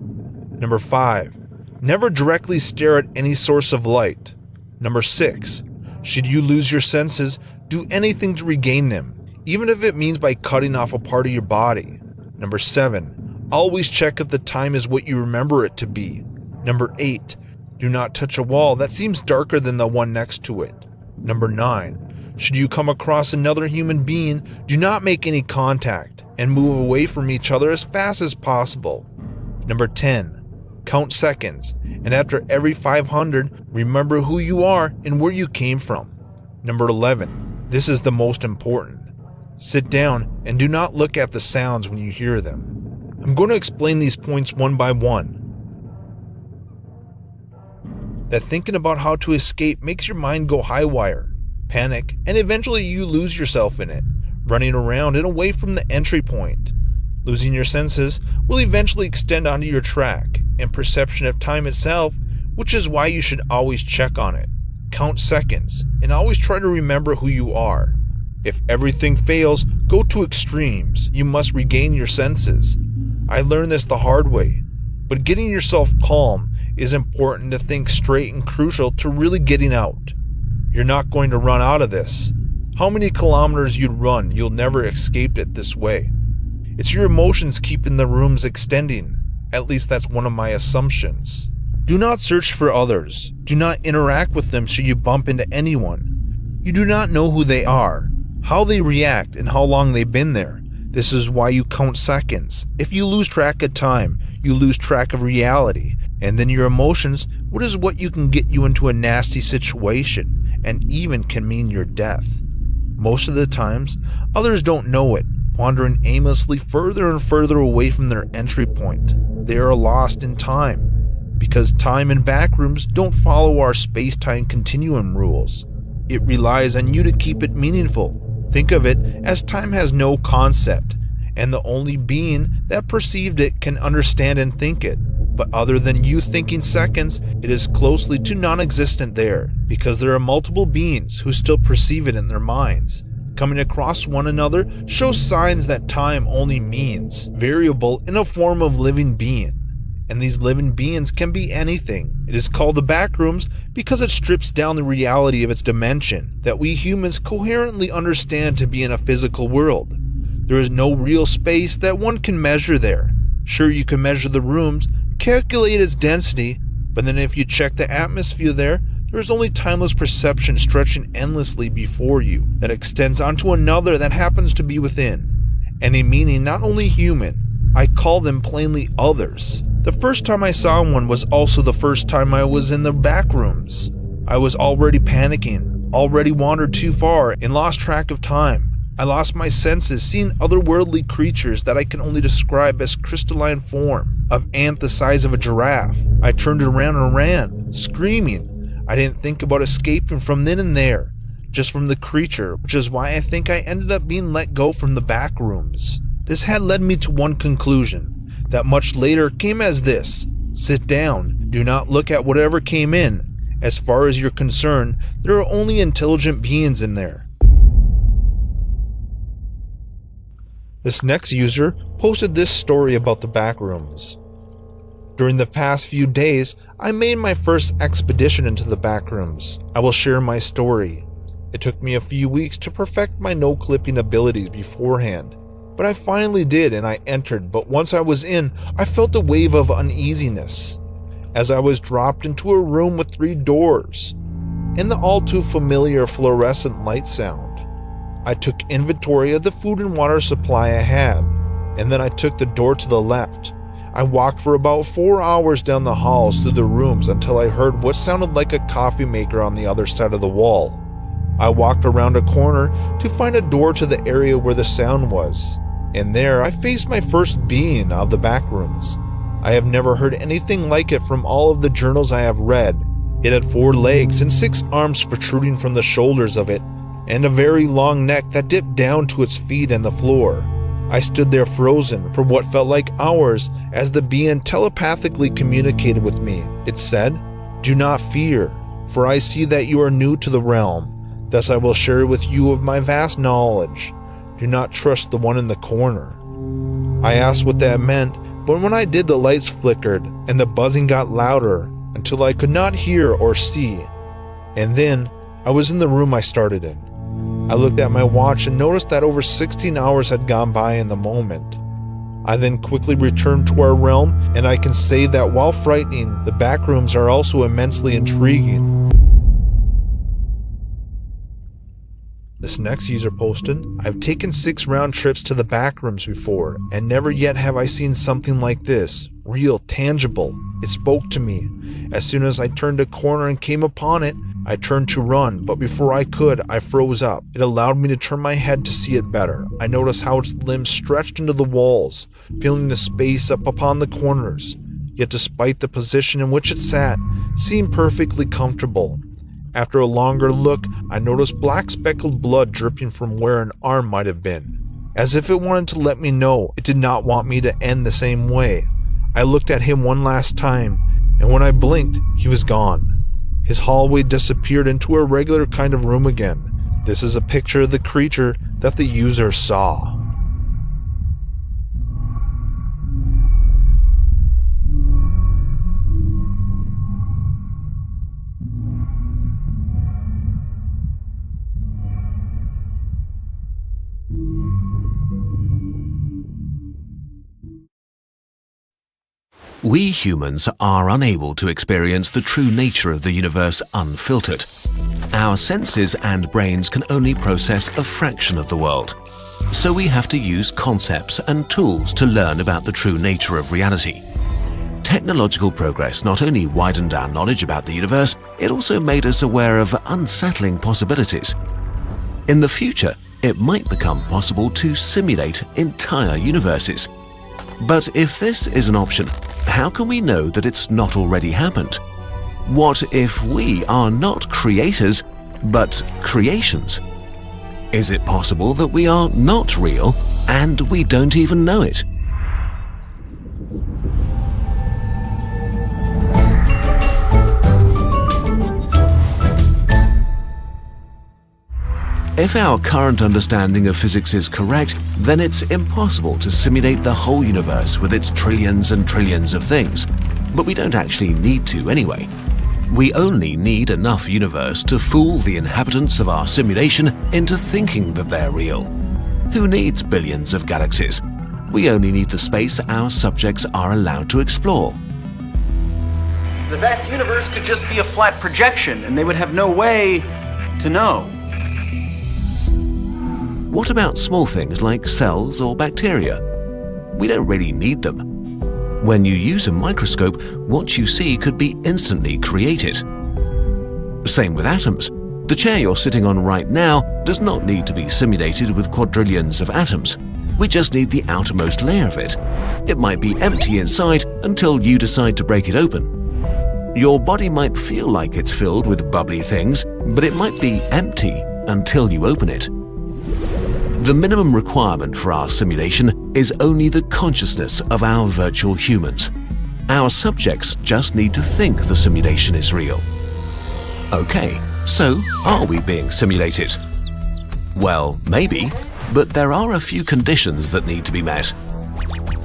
Number 5, never directly stare at any source of light. Number 6, should you lose your senses, Do anything to regain them, even if it means by cutting off a part of your body. Number 7. Always check if the time is what you remember it to be. Number 8. Do not touch a wall that seems darker than the one next to it. Number 9. Should you come across another human being, do not make any contact and move away from each other as fast as possible. Number 10. Count seconds, and after every 500, remember who you are and where you came from. Number 11. This is the most important. Sit down and do not look at the sounds when you hear them. I'm going to explain these points one by one. That thinking about how to escape makes your mind go haywire, panic, and eventually you lose yourself in it, running around and away from the entry point. Losing your senses will eventually extend onto your track and perception of time itself, which is why you should always check on it. Count seconds, and always try to remember who you are. If everything fails, go to extremes. You must regain your senses. I learned this the hard way, but getting yourself calm is important to think straight and crucial to really getting out. You're not going to run out of this. How many kilometers you'd run, you'll never escape it this way. It's your emotions keeping the rooms extending. At least that's one of my assumptions. Do not search for others. Do not interact with them should you bump into anyone. You do not know who they are, how they react, and how long they've been there. This is why you count seconds. If you lose track of time, you lose track of reality. And then your emotions, which is what you can get you into a nasty situation, and even can mean your death. Most of the times, others don't know it, wandering aimlessly further and further away from their entry point. They are lost in time, because time and backrooms don't follow our space-time continuum rules. It relies on you to keep it meaningful. Think of it as time has no concept, and the only being that perceived it can understand and think it. But other than you thinking seconds, it is closely to non-existent there, because there are multiple beings who still perceive it in their minds. Coming across one another shows signs that time only means variable in a form of living being. And these living beings can be anything. It is called the backrooms because it strips down the reality of its dimension that we humans coherently understand to be in a physical world. There is no real space that one can measure there. Sure, you can measure the rooms, calculate its density, but then if you check the atmosphere there is only timeless perception stretching endlessly before you that extends onto another that happens to be within. Any meaning not only human, I call them plainly others. The first time I saw one was also the first time I was in the back rooms. I was already panicking, already wandered too far and lost track of time. I lost my senses seeing otherworldly creatures that I can only describe as crystalline form of ant the size of a giraffe. I turned around and ran, screaming. I didn't think about escaping from then and there, just from the creature, which is why I think I ended up being let go from the back rooms. This had led me to one conclusion, that much later came as this: sit down, do not look at whatever came in. As far as you're concerned, there are only intelligent beings in there. This next user posted this story about the back rooms. During the past few days, I made my first expedition into the backrooms. I will share my story. It took me a few weeks to perfect my no-clipping abilities beforehand, but I finally did and I entered, but once I was in, I felt a wave of uneasiness as I was dropped into a room with 3 doors and the all too familiar fluorescent light sound. I took inventory of the food and water supply I had, and then I took the door to the left. I walked for about 4 hours down the halls through the rooms until I heard what sounded like a coffee maker on the other side of the wall. I walked around a corner to find a door to the area where the sound was, and there I faced my first being of the back rooms. I have never heard anything like it from all of the journals I have read. It had 4 legs and 6 arms protruding from the shoulders of it, and a very long neck that dipped down to its feet in the floor. I stood there frozen for what felt like hours as the being telepathically communicated with me. It said, "Do not fear, for I see that you are new to the realm. Thus I will share with you of my vast knowledge. Do not trust the one in the corner." I asked what that meant, but when I did, the lights flickered and the buzzing got louder until I could not hear or see. And then I was in the room I started in. I looked at my watch and noticed that over 16 hours had gone by in the moment. I then quickly returned to our realm, and I can say that while frightening, the back rooms are also immensely intriguing. This next user posted, I've taken 6 round trips to the back rooms before, and never yet have I seen something like this. Real, tangible. It spoke to me. As soon as I turned a corner and came upon it, I turned to run, but before I could, I froze up. It allowed me to turn my head to see it better. I noticed how its limbs stretched into the walls, feeling the space up upon the corners. Yet despite the position in which it sat, seemed perfectly comfortable. After a longer look, I noticed black speckled blood dripping from where an arm might have been, as if it wanted to let me know it did not want me to end the same way. I looked at him one last time, and when I blinked, he was gone. His hallway disappeared into a regular kind of room again. This is a picture of the creature that the user saw. We humans are unable to experience the true nature of the universe unfiltered. Our senses and brains can only process a fraction of the world. So we have to use concepts and tools to learn about the true nature of reality. Technological progress not only widened our knowledge about the universe, it also made us aware of unsettling possibilities. In the future, it might become possible to simulate entire universes. But if this is an option, how can we know that it's not already happened? What if we are not creators, but creations? Is it possible that we are not real and we don't even know it? If our current understanding of physics is correct, then it's impossible to simulate the whole universe with its trillions and trillions of things. But we don't actually need to anyway. We only need enough universe to fool the inhabitants of our simulation into thinking that they're real. Who needs billions of galaxies? We only need the space our subjects are allowed to explore. The vast universe could just be a flat projection, and they would have no way to know. What about small things like cells or bacteria? We don't really need them. When you use a microscope, what you see could be instantly created. Same with atoms. The chair you're sitting on right now does not need to be simulated with quadrillions of atoms. We just need the outermost layer of it. It might be empty inside until you decide to break it open. Your body might feel like it's filled with bubbly things, but it might be empty until you open it. The minimum requirement for our simulation is only the consciousness of our virtual humans. Our subjects just need to think the simulation is real. Okay, so are we being simulated? Well, maybe, but there are a few conditions that need to be met.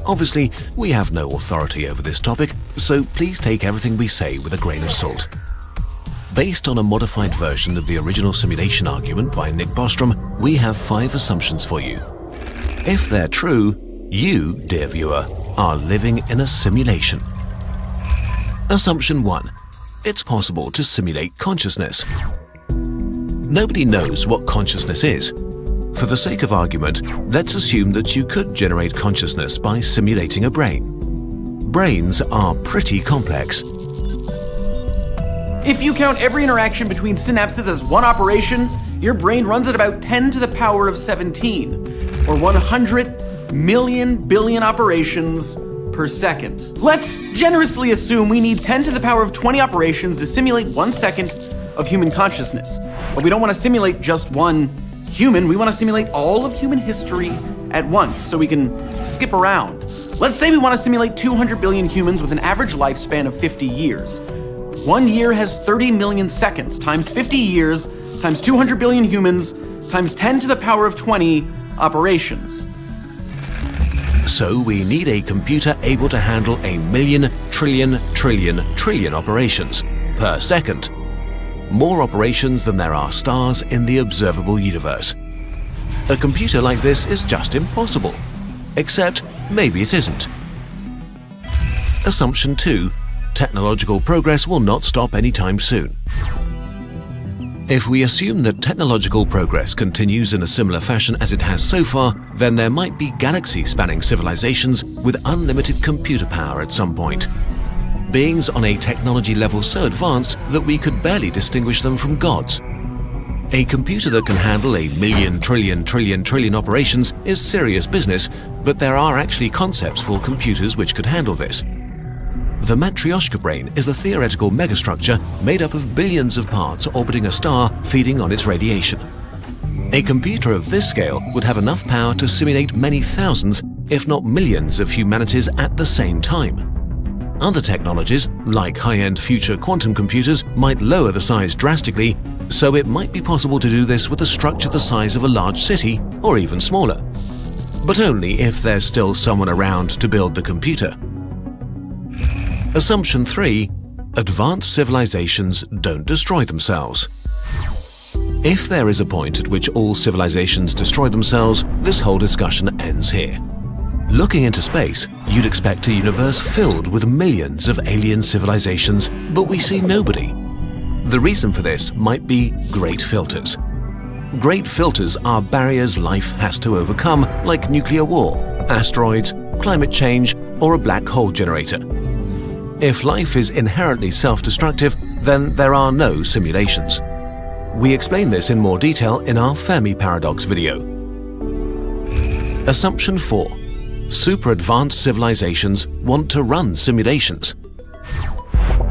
Obviously, we have no authority over this topic, so please take everything we say with a grain of salt. Based on a modified version of the original simulation argument by Nick Bostrom, we have 5 assumptions for you. If they're true, you, dear viewer, are living in a simulation. Assumption 1. It's possible to simulate consciousness. Nobody knows what consciousness is. For the sake of argument, let's assume that you could generate consciousness by simulating a brain. Brains are pretty complex. If you count every interaction between synapses as one operation, your brain runs at about 10 to the power of 17, or 100 million billion operations per second. Let's generously assume we need 10 to the power of 20 operations to simulate 1 second of human consciousness. But we don't want to simulate just one human, we want to simulate all of human history at once so we can skip around. Let's say we want to simulate 200 billion humans with an average lifespan of 50 years. 1 year has 30 million seconds, times 50 years, times 200 billion humans, times 10 to the power of 20 operations. So we need a computer able to handle 1 million trillion operations per second. more operations than there are stars in the observable universe. A computer like this is just impossible. Except maybe it isn't. Assumption 2. Technological progress will not stop anytime soon. If we assume that technological progress continues in a similar fashion as it has so far, then there might be galaxy-spanning civilizations with unlimited computer power at some point. Beings on a technology level so advanced that we could barely distinguish them from gods. A computer that can handle a million trillion operations is serious business, but there are actually concepts for computers which could handle this. The Matryoshka brain is a theoretical megastructure made up of billions of parts orbiting a star feeding on its radiation. A computer of this scale would have enough power to simulate many thousands, if not millions, of humanities at the same time. Other technologies, like high-end future quantum computers, might lower the size drastically, so it might be possible to do this with a structure the size of a large city, or even smaller. But only if there's still someone around to build the computer. Assumption 3. Advanced civilizations don't destroy themselves. If there is a point at which all civilizations destroy themselves, this whole discussion ends here. Looking into space, you'd expect a universe filled with millions of alien civilizations, but we see nobody. The reason for this might be great filters. Great filters are barriers life has to overcome, like nuclear war, asteroids, climate change, or a black hole generator. If life is inherently self-destructive, then there are no simulations. We explain this in more detail in our Fermi paradox video. Assumption 4. Super advanced civilizations want to run simulations.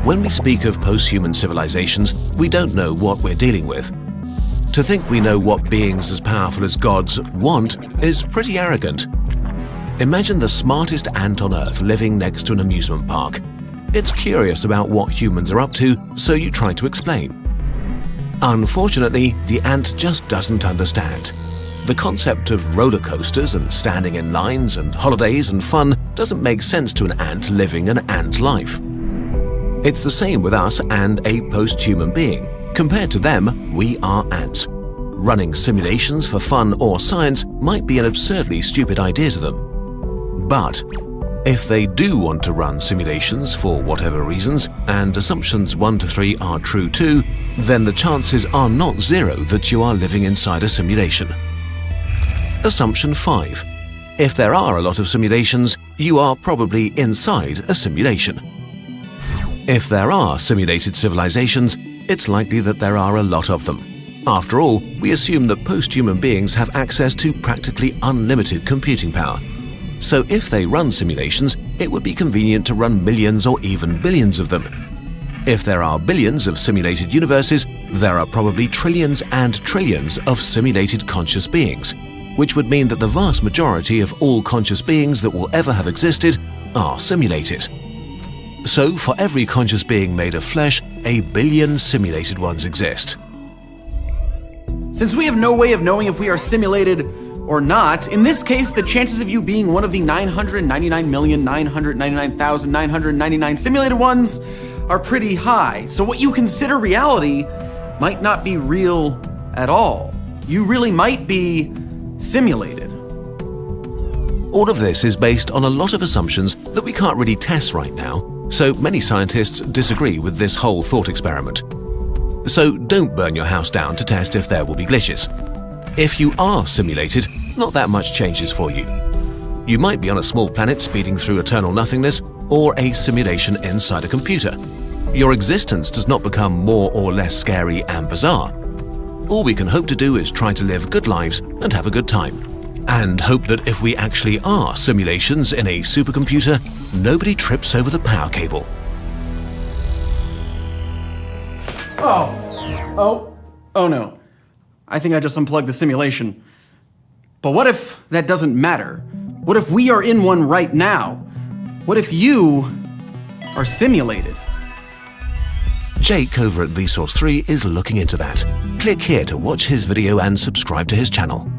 When we speak of post-human civilizations, we don't know what we're dealing with. To think we know what beings as powerful as gods want is pretty arrogant. Imagine the smartest ant on Earth living next to an amusement park. It's curious about what humans are up to, so you try to explain. Unfortunately, the ant just doesn't understand. The concept of roller coasters and standing in lines and holidays and fun doesn't make sense to an ant living an ant life. It's the same with us and a post-human being. Compared to them, we are ants. Running simulations for fun or science might be an absurdly stupid idea to them. But if they do want to run simulations for whatever reasons, and assumptions 1 to 3 are true too, then the chances are not zero that you are living inside a simulation. Assumption 5. If there are a lot of simulations, you are probably inside a simulation. If there are simulated civilizations, it's likely that there are a lot of them. After all, we assume that post-human beings have access to practically unlimited computing power. So if they run simulations, it would be convenient to run millions or even billions of them. If there are billions of simulated universes, there are probably trillions and trillions of simulated conscious beings, which would mean that the vast majority of all conscious beings that will ever have existed are simulated. So for every conscious being made of flesh, a billion simulated ones exist. Since we have no way of knowing if we are simulated or not, in this case, the chances of you being one of the 999,999,999 simulated ones are pretty high. So what you consider reality might not be real at all. You really might be simulated. All of this is based on a lot of assumptions that we can't really test right now, so many scientists disagree with this whole thought experiment. So don't burn your house down to test if there will be glitches. If you are simulated, not that much changes for you. You might be on a small planet speeding through eternal nothingness, or a simulation inside a computer. Your existence does not become more or less scary and bizarre. All we can hope to do is try to live good lives and have a good time. And hope that if we actually are simulations in a supercomputer, nobody trips over the power cable. Oh no. I think I just unplugged the simulation. But what if that doesn't matter? What if we are in one right now? What if you are simulated? Jake over at Vsauce 3 is looking into that. Click here to watch his video and subscribe to his channel.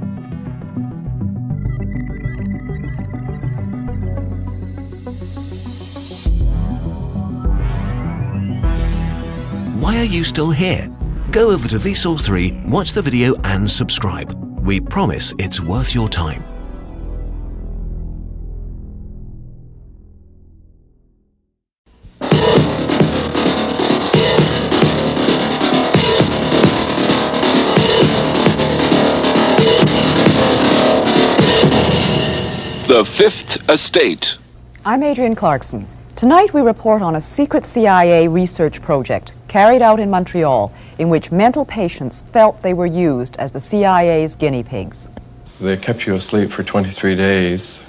Why are you still here? go over to Vsauce 3, watch the video and subscribe. We promise it's worth your time. The Fifth Estate. I'm Adrienne Clarkson. Tonight we report on a secret CIA research project carried out in Montreal in which mental patients felt they were used as the CIA's guinea pigs. They kept you asleep for 23 days.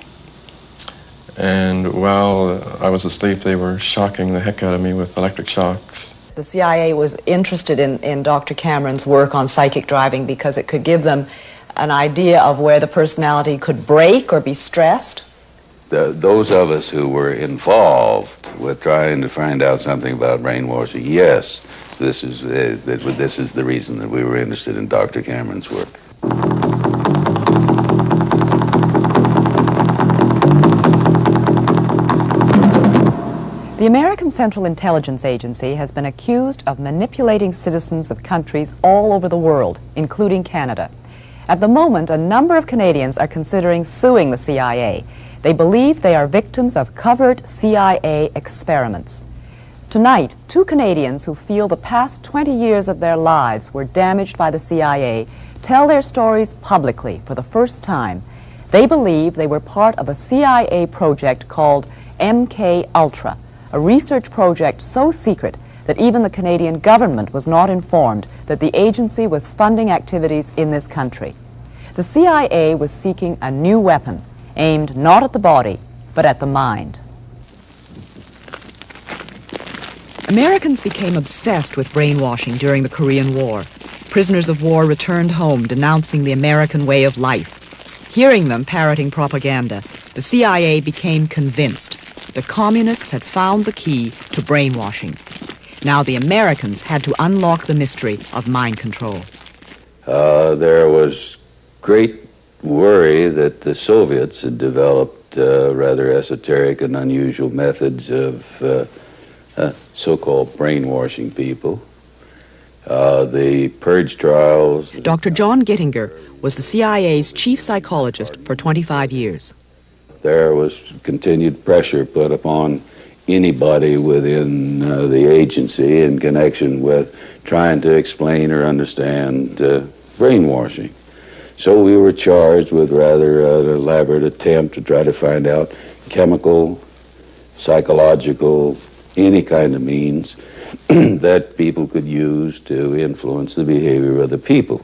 And while I was asleep, they were shocking the heck out of me with electric shocks. The CIA was interested in Dr. Cameron's work on psychic driving because it could give them an idea of where the personality could break or be stressed. Those of us who were involved with trying to find out something about brainwashing, yes, this is the reason that we were interested in Dr. Cameron's work. The American Central Intelligence Agency has been accused of manipulating citizens of countries all over the world, including Canada. At the moment, a number of Canadians are considering suing the CIA. They believe they are victims of covert CIA experiments. Tonight, two Canadians who feel the past 20 years of their lives were damaged by the CIA tell their stories publicly for the first time. They believe they were part of a CIA project called MK Ultra, a research project so secret that even the Canadian government was not informed that the agency was funding activities in this country. The CIA was seeking a new weapon, aimed not at the body, but at the mind. Americans became obsessed with brainwashing during the Korean War. Prisoners of war returned home denouncing the American way of life. Hearing them parroting propaganda, the CIA became convinced the communists had found the key to brainwashing. Now the Americans had to unlock the mystery of mind control. There was great worry that the Soviets had developed rather esoteric and unusual methods of so-called brainwashing people. The purge trials... Dr. John Gittinger was the CIA's chief psychologist for 25 years. There was continued pressure put upon anybody within the agency in connection with trying to explain or understand brainwashing. So we were charged with rather an elaborate attempt to try to find out chemical, psychological, any kind of means that people could use to influence the behavior of the people.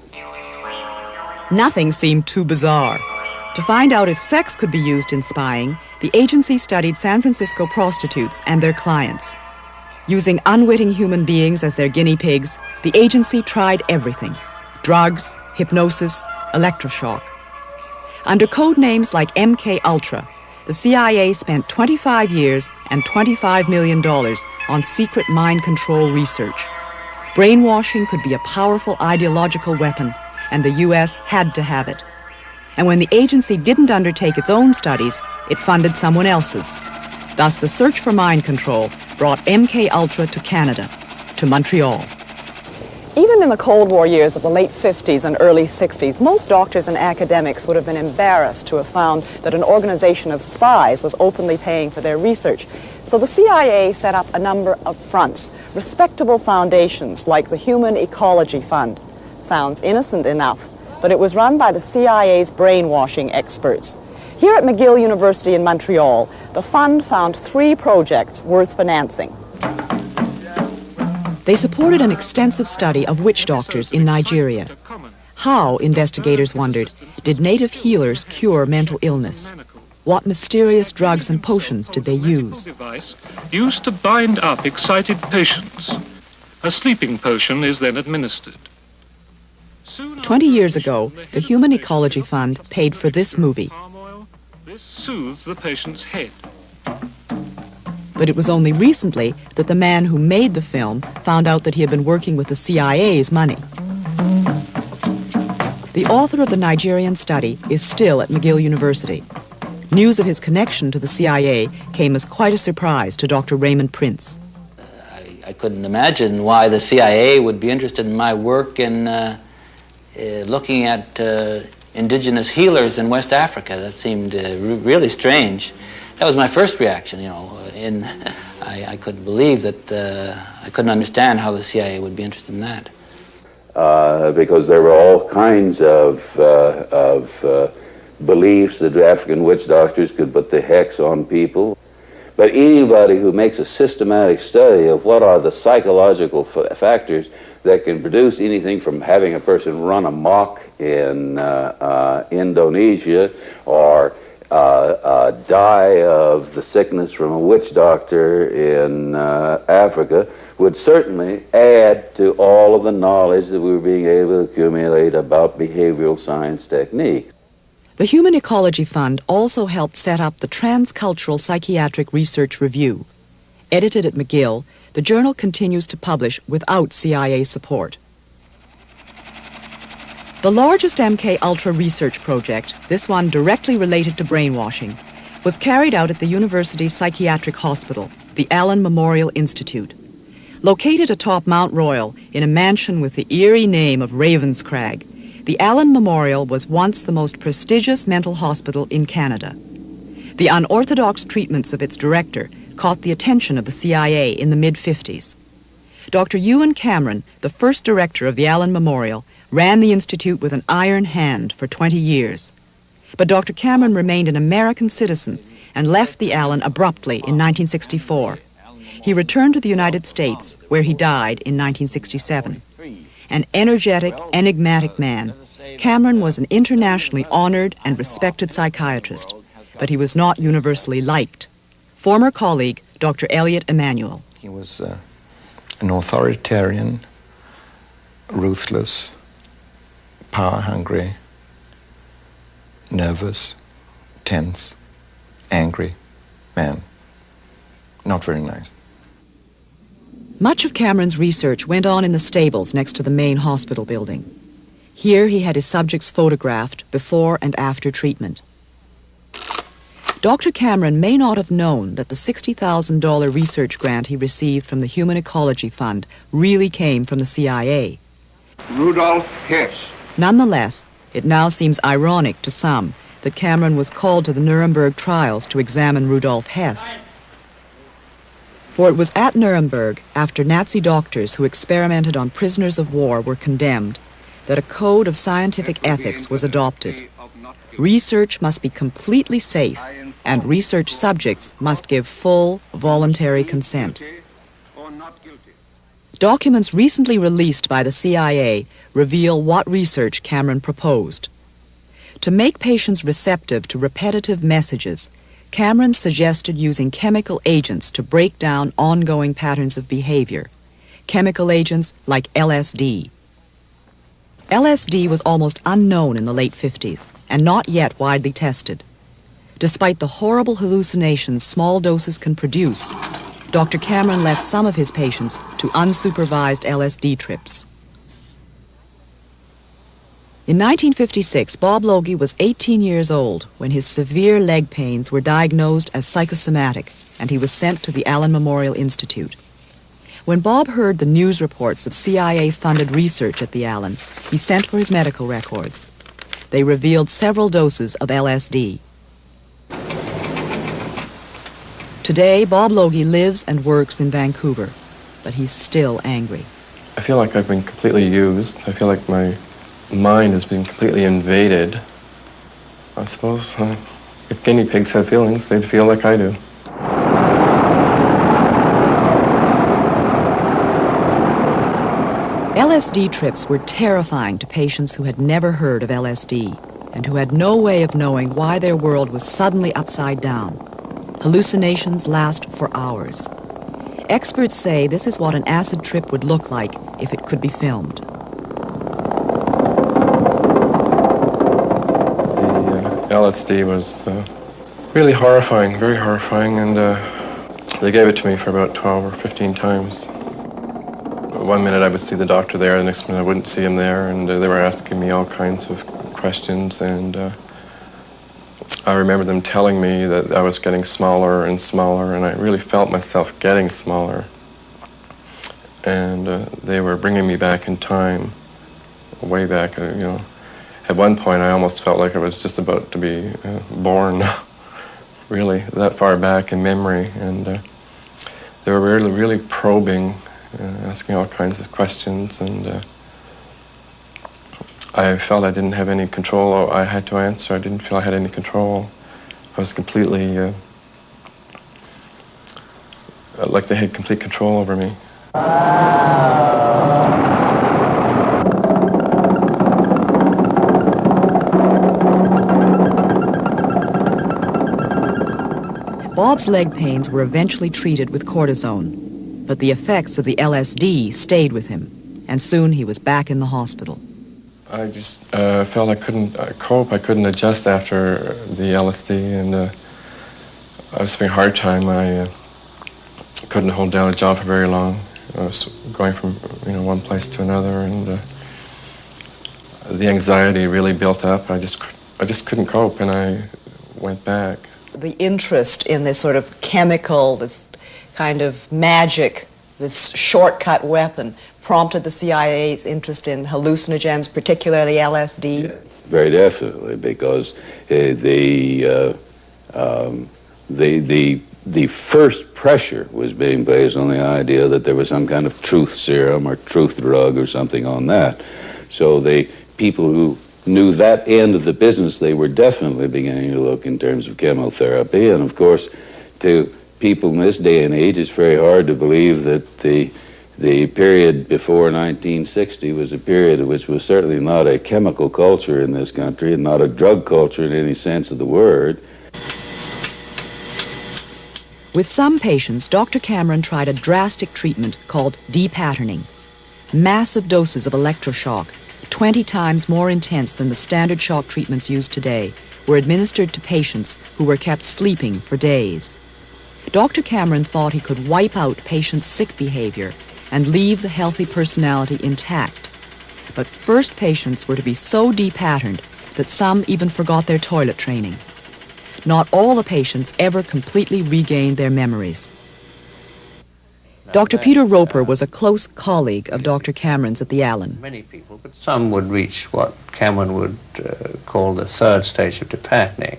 Nothing seemed too bizarre. To find out if sex could be used in spying, the agency studied San Francisco prostitutes and their clients. Using unwitting human beings as their guinea pigs, the agency tried everything: drugs, hypnosis, electroshock. Under code names like MK Ultra, the CIA spent 25 years and $25 million on secret mind control research. Brainwashing could be a powerful ideological weapon, and the U.S. had to have it. And when the agency didn't undertake its own studies, it funded someone else's. Thus, the search for mind control brought MK Ultra to Canada, to Montreal. Even in the Cold War years of the late 50s and early 60s, most doctors and academics would have been embarrassed to have found that an organization of spies was openly paying for their research. So the CIA set up a number of fronts, respectable foundations like the Human Ecology Fund. Sounds innocent enough, but it was run by the CIA's brainwashing experts. Here at McGill University in Montreal, the fund found 3 projects worth financing. They supported an extensive study of witch doctors in Nigeria. How, investigators wondered, did native healers cure mental illness? What mysterious drugs and potions did they use? Used to bind up excited patients. A sleeping potion is then administered. 20 years ago, the Human Ecology Fund paid for this movie. This soothes the patient's head. But it was only recently that the man who made the film found out that he had been working with the CIA's money. The author of the Nigerian study is still at McGill University. News of his connection to the CIA came as quite a surprise to Dr. Raymond Prince. I couldn't imagine why the CIA would be interested in my work in looking at indigenous healers in West Africa. That seemed really strange. That was my first reaction, you know. I couldn't believe that, I couldn't understand how the CIA would be interested in that. Because there were all kinds of beliefs that African witch doctors could put the hex on people. But anybody who makes a systematic study of what are the psychological factors that can produce anything from having a person run amok in Indonesia or die of the sickness from a witch doctor in Africa would certainly add to all of the knowledge that we were being able to accumulate about behavioral science techniques. The Human Ecology Fund also helped set up the Transcultural Psychiatric Research Review. Edited at McGill, the journal continues to publish without CIA support. The largest MK Ultra research project, this one directly related to brainwashing, was carried out at the university's psychiatric hospital, the Allen Memorial Institute. Located atop Mount Royal in a mansion with the eerie name of Ravenscrag, the Allen Memorial was once the most prestigious mental hospital in Canada. The unorthodox treatments of its director caught the attention of the CIA in the mid-50s. Dr. Ewan Cameron, the first director of the Allen Memorial, ran the institute with an iron hand for 20 years. But Dr. Cameron remained an American citizen and left the Allen abruptly in 1964. He returned to the United States, where he died in 1967. An energetic, enigmatic man, Cameron was an internationally honored and respected psychiatrist, but he was not universally liked. Former colleague Dr. Elliot Emanuel. He was an authoritarian, ruthless, power-hungry, nervous, tense, angry man. Not very nice. Much of Cameron's research went on in the stables next to the main hospital building. Here he had his subjects photographed before and after treatment. Dr. Cameron may not have known that the $60,000 research grant he received from the Human Ecology Fund really came from the CIA. Rudolf Hess. Nonetheless, it now seems ironic to some that Cameron was called to the Nuremberg trials to examine Rudolf Hess. For it was at Nuremberg, after Nazi doctors who experimented on prisoners of war were condemned, that a code of scientific ethics was adopted. Research must be completely safe, and research subjects must give full, voluntary consent. Documents recently released by the CIA reveal what research Cameron proposed. To make patients receptive to repetitive messages, Cameron suggested using chemical agents to break down ongoing patterns of behavior, chemical agents like LSD. LSD was almost unknown in the late 50s and not yet widely tested. Despite the horrible hallucinations small doses can produce, Dr. Cameron left some of his patients to unsupervised LSD trips. In 1956, Bob Logie was 18 years old when his severe leg pains were diagnosed as psychosomatic, and he was sent to the Allen Memorial Institute. When Bob heard the news reports of CIA-funded research at the Allen, he sent for his medical records. They revealed several doses of LSD. Today, Bob Logie lives and works in Vancouver, but he's still angry. I feel like I've been completely used. I feel like my mind has been completely invaded. I suppose if guinea pigs have feelings, they'd feel like I do. LSD trips were terrifying to patients who had never heard of LSD and who had no way of knowing why their world was suddenly upside down. Hallucinations last for hours. Experts say this is what an acid trip would look like if it could be filmed. LSD was really horrifying, very horrifying, and they gave it to me for about 12 or 15 times. One minute I would see the doctor there, the next minute I wouldn't see him there, and they were asking me all kinds of questions, and I remember them telling me that I was getting smaller and smaller, and I really felt myself getting smaller. and they were bringing me back in time, way back. At one point I almost felt like I was just about to be born, really, that far back in memory. And they were really probing, asking all kinds of questions, and I felt I didn't have any control. I had to answer. I didn't feel I had any control. I was completely, like they had complete control over me. Bob's leg pains were eventually treated with cortisone, but the effects of the LSD stayed with him, and soon he was back in the hospital. I just felt I couldn't cope. I couldn't adjust after the LSD, and I was having a hard time. I couldn't hold down a job for very long. I was going from one place to another, and the anxiety really built up. I just couldn't cope, and I went back. The interest in this sort of chemical, this kind of magic, this shortcut weapon, prompted the CIA's interest in hallucinogens, particularly LSD? Very definitely, because the first pressure was being based on the idea that there was some kind of truth serum or truth drug or something on that. So the people who knew that end of the business, they were definitely beginning to look in terms of chemotherapy. And of course, to people in this day and age, it's very hard to believe that the period before 1960 was a period which was certainly not a chemical culture in this country and not a drug culture in any sense of the word. With some patients, Dr. Cameron tried a drastic treatment called depatterning. Massive doses of electroshock, 20 times more intense than the standard shock treatments used today, were administered to patients who were kept sleeping for days. Dr. Cameron thought he could wipe out patients' sick behavior and leave the healthy personality intact. But first patients were to be so depatterned that some even forgot their toilet training. Not all the patients ever completely regained their memories. Dr. Peter Roper was a close colleague of Dr. Cameron's at the Allen. Many people, but some would reach what Cameron would call the third stage of depatterning.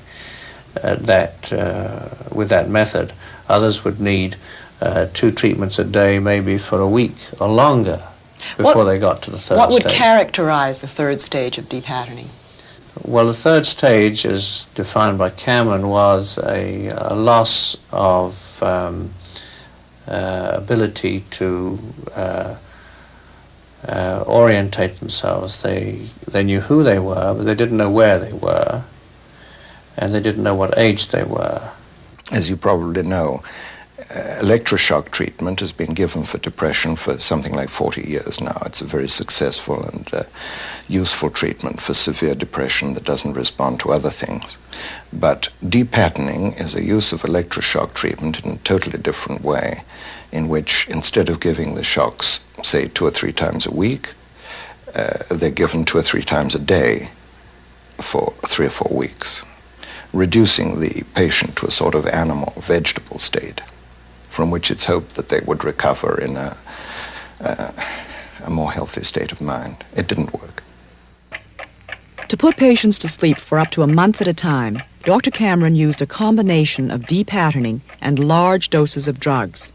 With that method, others would need 2 treatments a day, maybe for a week or longer, before they got to the third stage. What would characterize the third stage of depatterning? Well, the third stage, as defined by Cameron, was a loss of ability to orientate themselves. They knew who they were, but they didn't know where they were, and they didn't know what age they were. As you probably know, electroshock treatment has been given for depression for something like 40 years now. It's a very successful and useful treatment for severe depression that doesn't respond to other things. But depatterning is a use of electroshock treatment in a totally different way, in which instead of giving the shocks, say, 2 or 3 times a week, they're given 2 or 3 times a day for 3 or 4 weeks, reducing the patient to a sort of animal, vegetable state, from which it's hoped that they would recover in a more healthy state of mind. It didn't work. To put patients to sleep for up to a month at a time, Dr. Cameron used a combination of depatterning and large doses of drugs.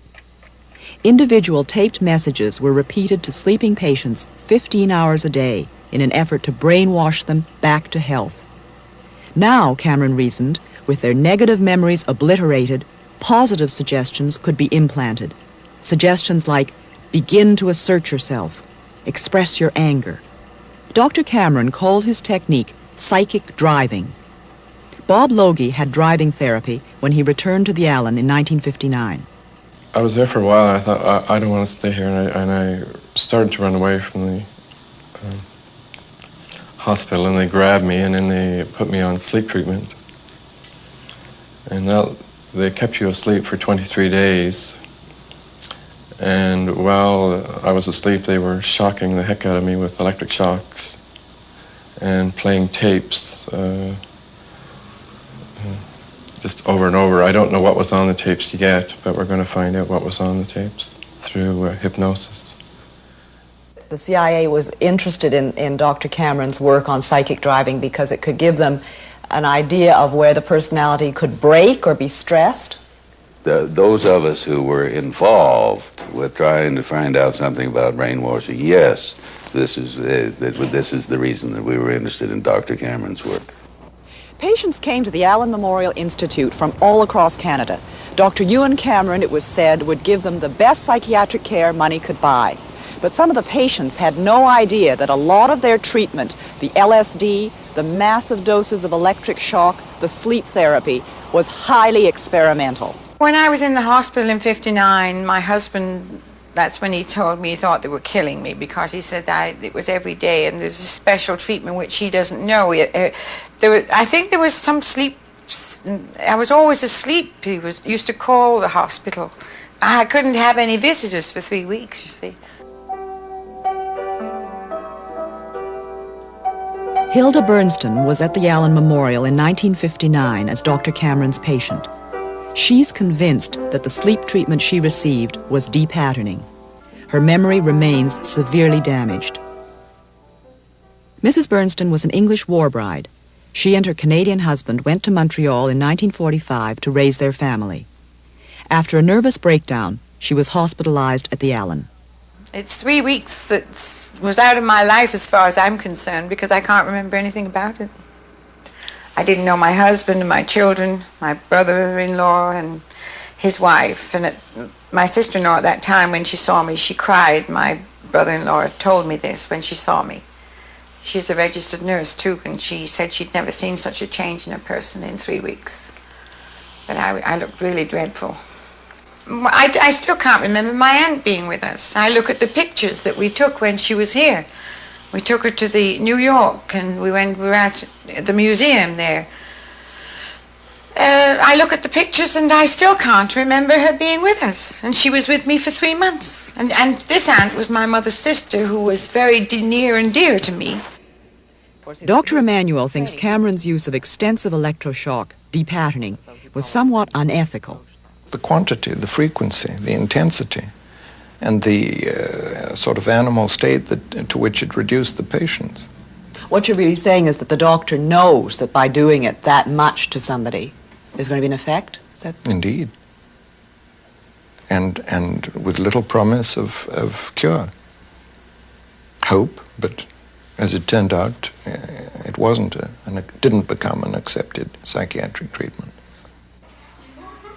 Individual taped messages were repeated to sleeping patients 15 hours a day in an effort to brainwash them back to health. Now, Cameron reasoned, with their negative memories obliterated, positive suggestions could be implanted. Suggestions like, begin to assert yourself, express your anger. Dr. Cameron called his technique psychic driving. Bob Logie had driving therapy when he returned to the Allen in 1959. I was there for a while, and I thought, I don't want to stay here, and I started to run away from the hospital, and they grabbed me, and then they put me on sleep treatment. And they kept you asleep for 23 days. And while I was asleep, they were shocking the heck out of me with electric shocks and playing tapes just over and over. I don't know what was on the tapes yet, but we're going to find out what was on the tapes through hypnosis. The CIA was interested in Dr. Cameron's work on psychic driving because it could give them an idea of where the personality could break or be stressed. Those of us who were involved with trying to find out something about brainwashing, yes, this is the reason that we were interested in Dr. Cameron's work. Patients came to the Allen Memorial Institute from all across Canada. Dr. Ewan Cameron, it was said, would give them the best psychiatric care money could buy. But some of the patients had no idea that a lot of their treatment, the LSD, the massive doses of electric shock, the sleep therapy, was highly experimental. When I was in the hospital in '59, my husband, that's when he told me he thought they were killing me, because he said it was every day and there's a special treatment which he doesn't know. I think there was some sleep. I was always asleep. He used to call the hospital. I couldn't have any visitors for 3 weeks, you see. Hilda Bernston was at the Allen Memorial in 1959 as Dr. Cameron's patient. She's convinced that the sleep treatment she received was depatterning. Her memory remains severely damaged. Mrs. Bernston was an English war bride. She and her Canadian husband went to Montreal in 1945 to raise their family. After a nervous breakdown, she was hospitalized at the Allen. It's 3 weeks that was out of my life as far as I'm concerned, because I can't remember anything about it. I didn't know my husband and my children, my brother-in-law and his wife. And my sister-in-law at that time, when she saw me, she cried. My brother-in-law told me this when she saw me. She's a registered nurse too, and she said she'd never seen such a change in a person in 3 weeks. But I looked really dreadful. I still can't remember my aunt being with us. I look at the pictures that we took when she was here. We took her to the New York, and we were at the museum there. I look at the pictures and I still can't remember her being with us. And she was with me for 3 months. And this aunt was my mother's sister, who was very near and dear to me. Dr. Emanuel thinks Cameron's use of extensive electroshock, depatterning, was somewhat unethical. The quantity, the frequency, the intensity, and the sort of animal state to which it reduced the patients. What you're really saying is that the doctor knows that by doing it that much to somebody, there's going to be an effect? Is that... Indeed. And with little promise of cure. Hope, but as it turned out, it wasn't, and it didn't become an accepted psychiatric treatment.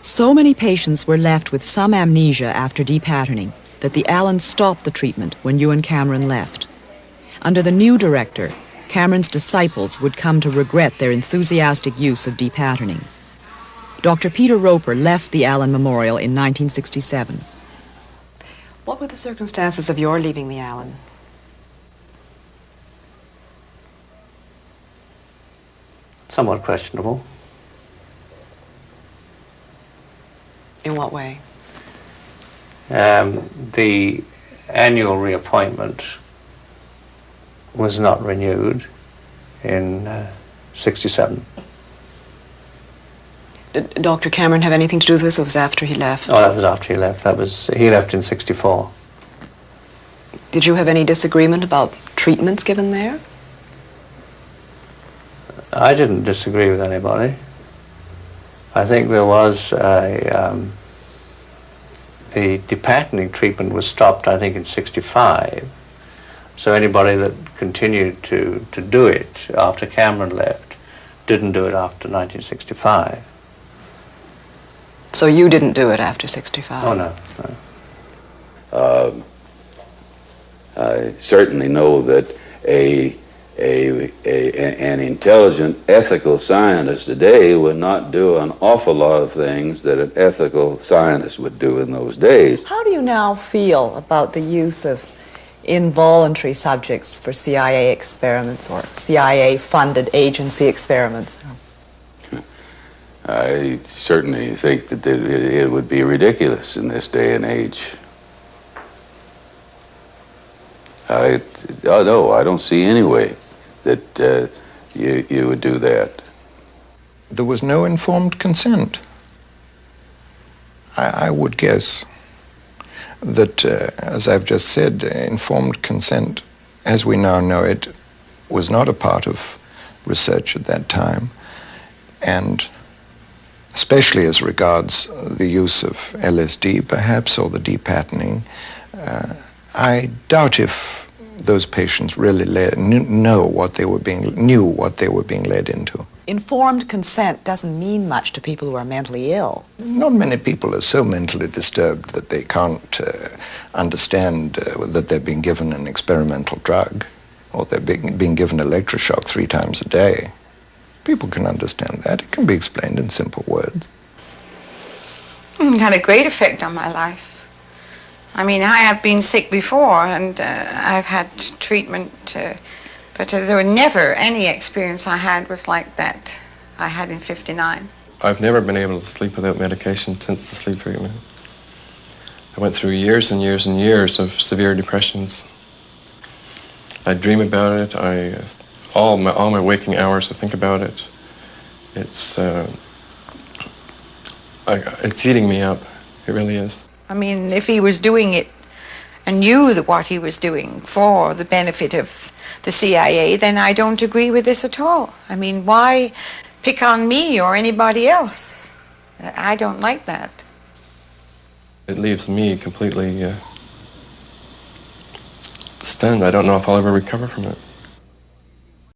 So many patients were left with some amnesia after depatterning that the Allens stopped the treatment when Ewan Cameron left. Under the new director, Cameron's disciples would come to regret their enthusiastic use of depatterning. Dr. Peter Roper left the Allen Memorial in 1967. What were the circumstances of your leaving the Allen? Somewhat questionable. In what way? The annual reappointment was not renewed in '67. Did Dr. Cameron have anything to do with this, or was it after he left? Oh, that was after he left. He left in '64. Did you have any disagreement about treatments given there? I didn't disagree with anybody. I think there was the depatterning treatment was stopped, I think, in '65. So anybody that continued to do it after Cameron left didn't do it after 1965. So you didn't do it after '65? Oh, no. I certainly know that an intelligent, ethical scientist today would not do an awful lot of things that an ethical scientist would do in those days. How do you now feel about the use of involuntary subjects for CIA experiments or CIA-funded agency experiments? I certainly think that it would be ridiculous in this day and age. No, I don't see any way that you would do that. There was no informed consent, I would guess. that, as I've just said, informed consent, as we now know it, was not a part of research at that time, and especially as regards the use of LSD, perhaps, or the depatterning, I doubt if those patients really knew what they were being led into. Informed consent doesn't mean much to people who are mentally ill. Not many people are so mentally disturbed that they can't understand that they're being given an experimental drug, or they're being given electroshock 3 times a day. People can understand that. It can be explained in simple words. It had a great effect on my life. I mean, I have been sick before, and I've had treatment, but there were never any experience I had was like that I had in '59. I've never been able to sleep without medication since the sleep treatment. I went through years and years and years of severe depressions. I dream about it. All my waking hours, I think about it. It's eating me up. It really is. I mean, if he was doing it and knew what he was doing for the benefit of the CIA, then I don't agree with this at all. I mean, why pick on me or anybody else? I don't like that. It leaves me completely stunned. I don't know if I'll ever recover from it.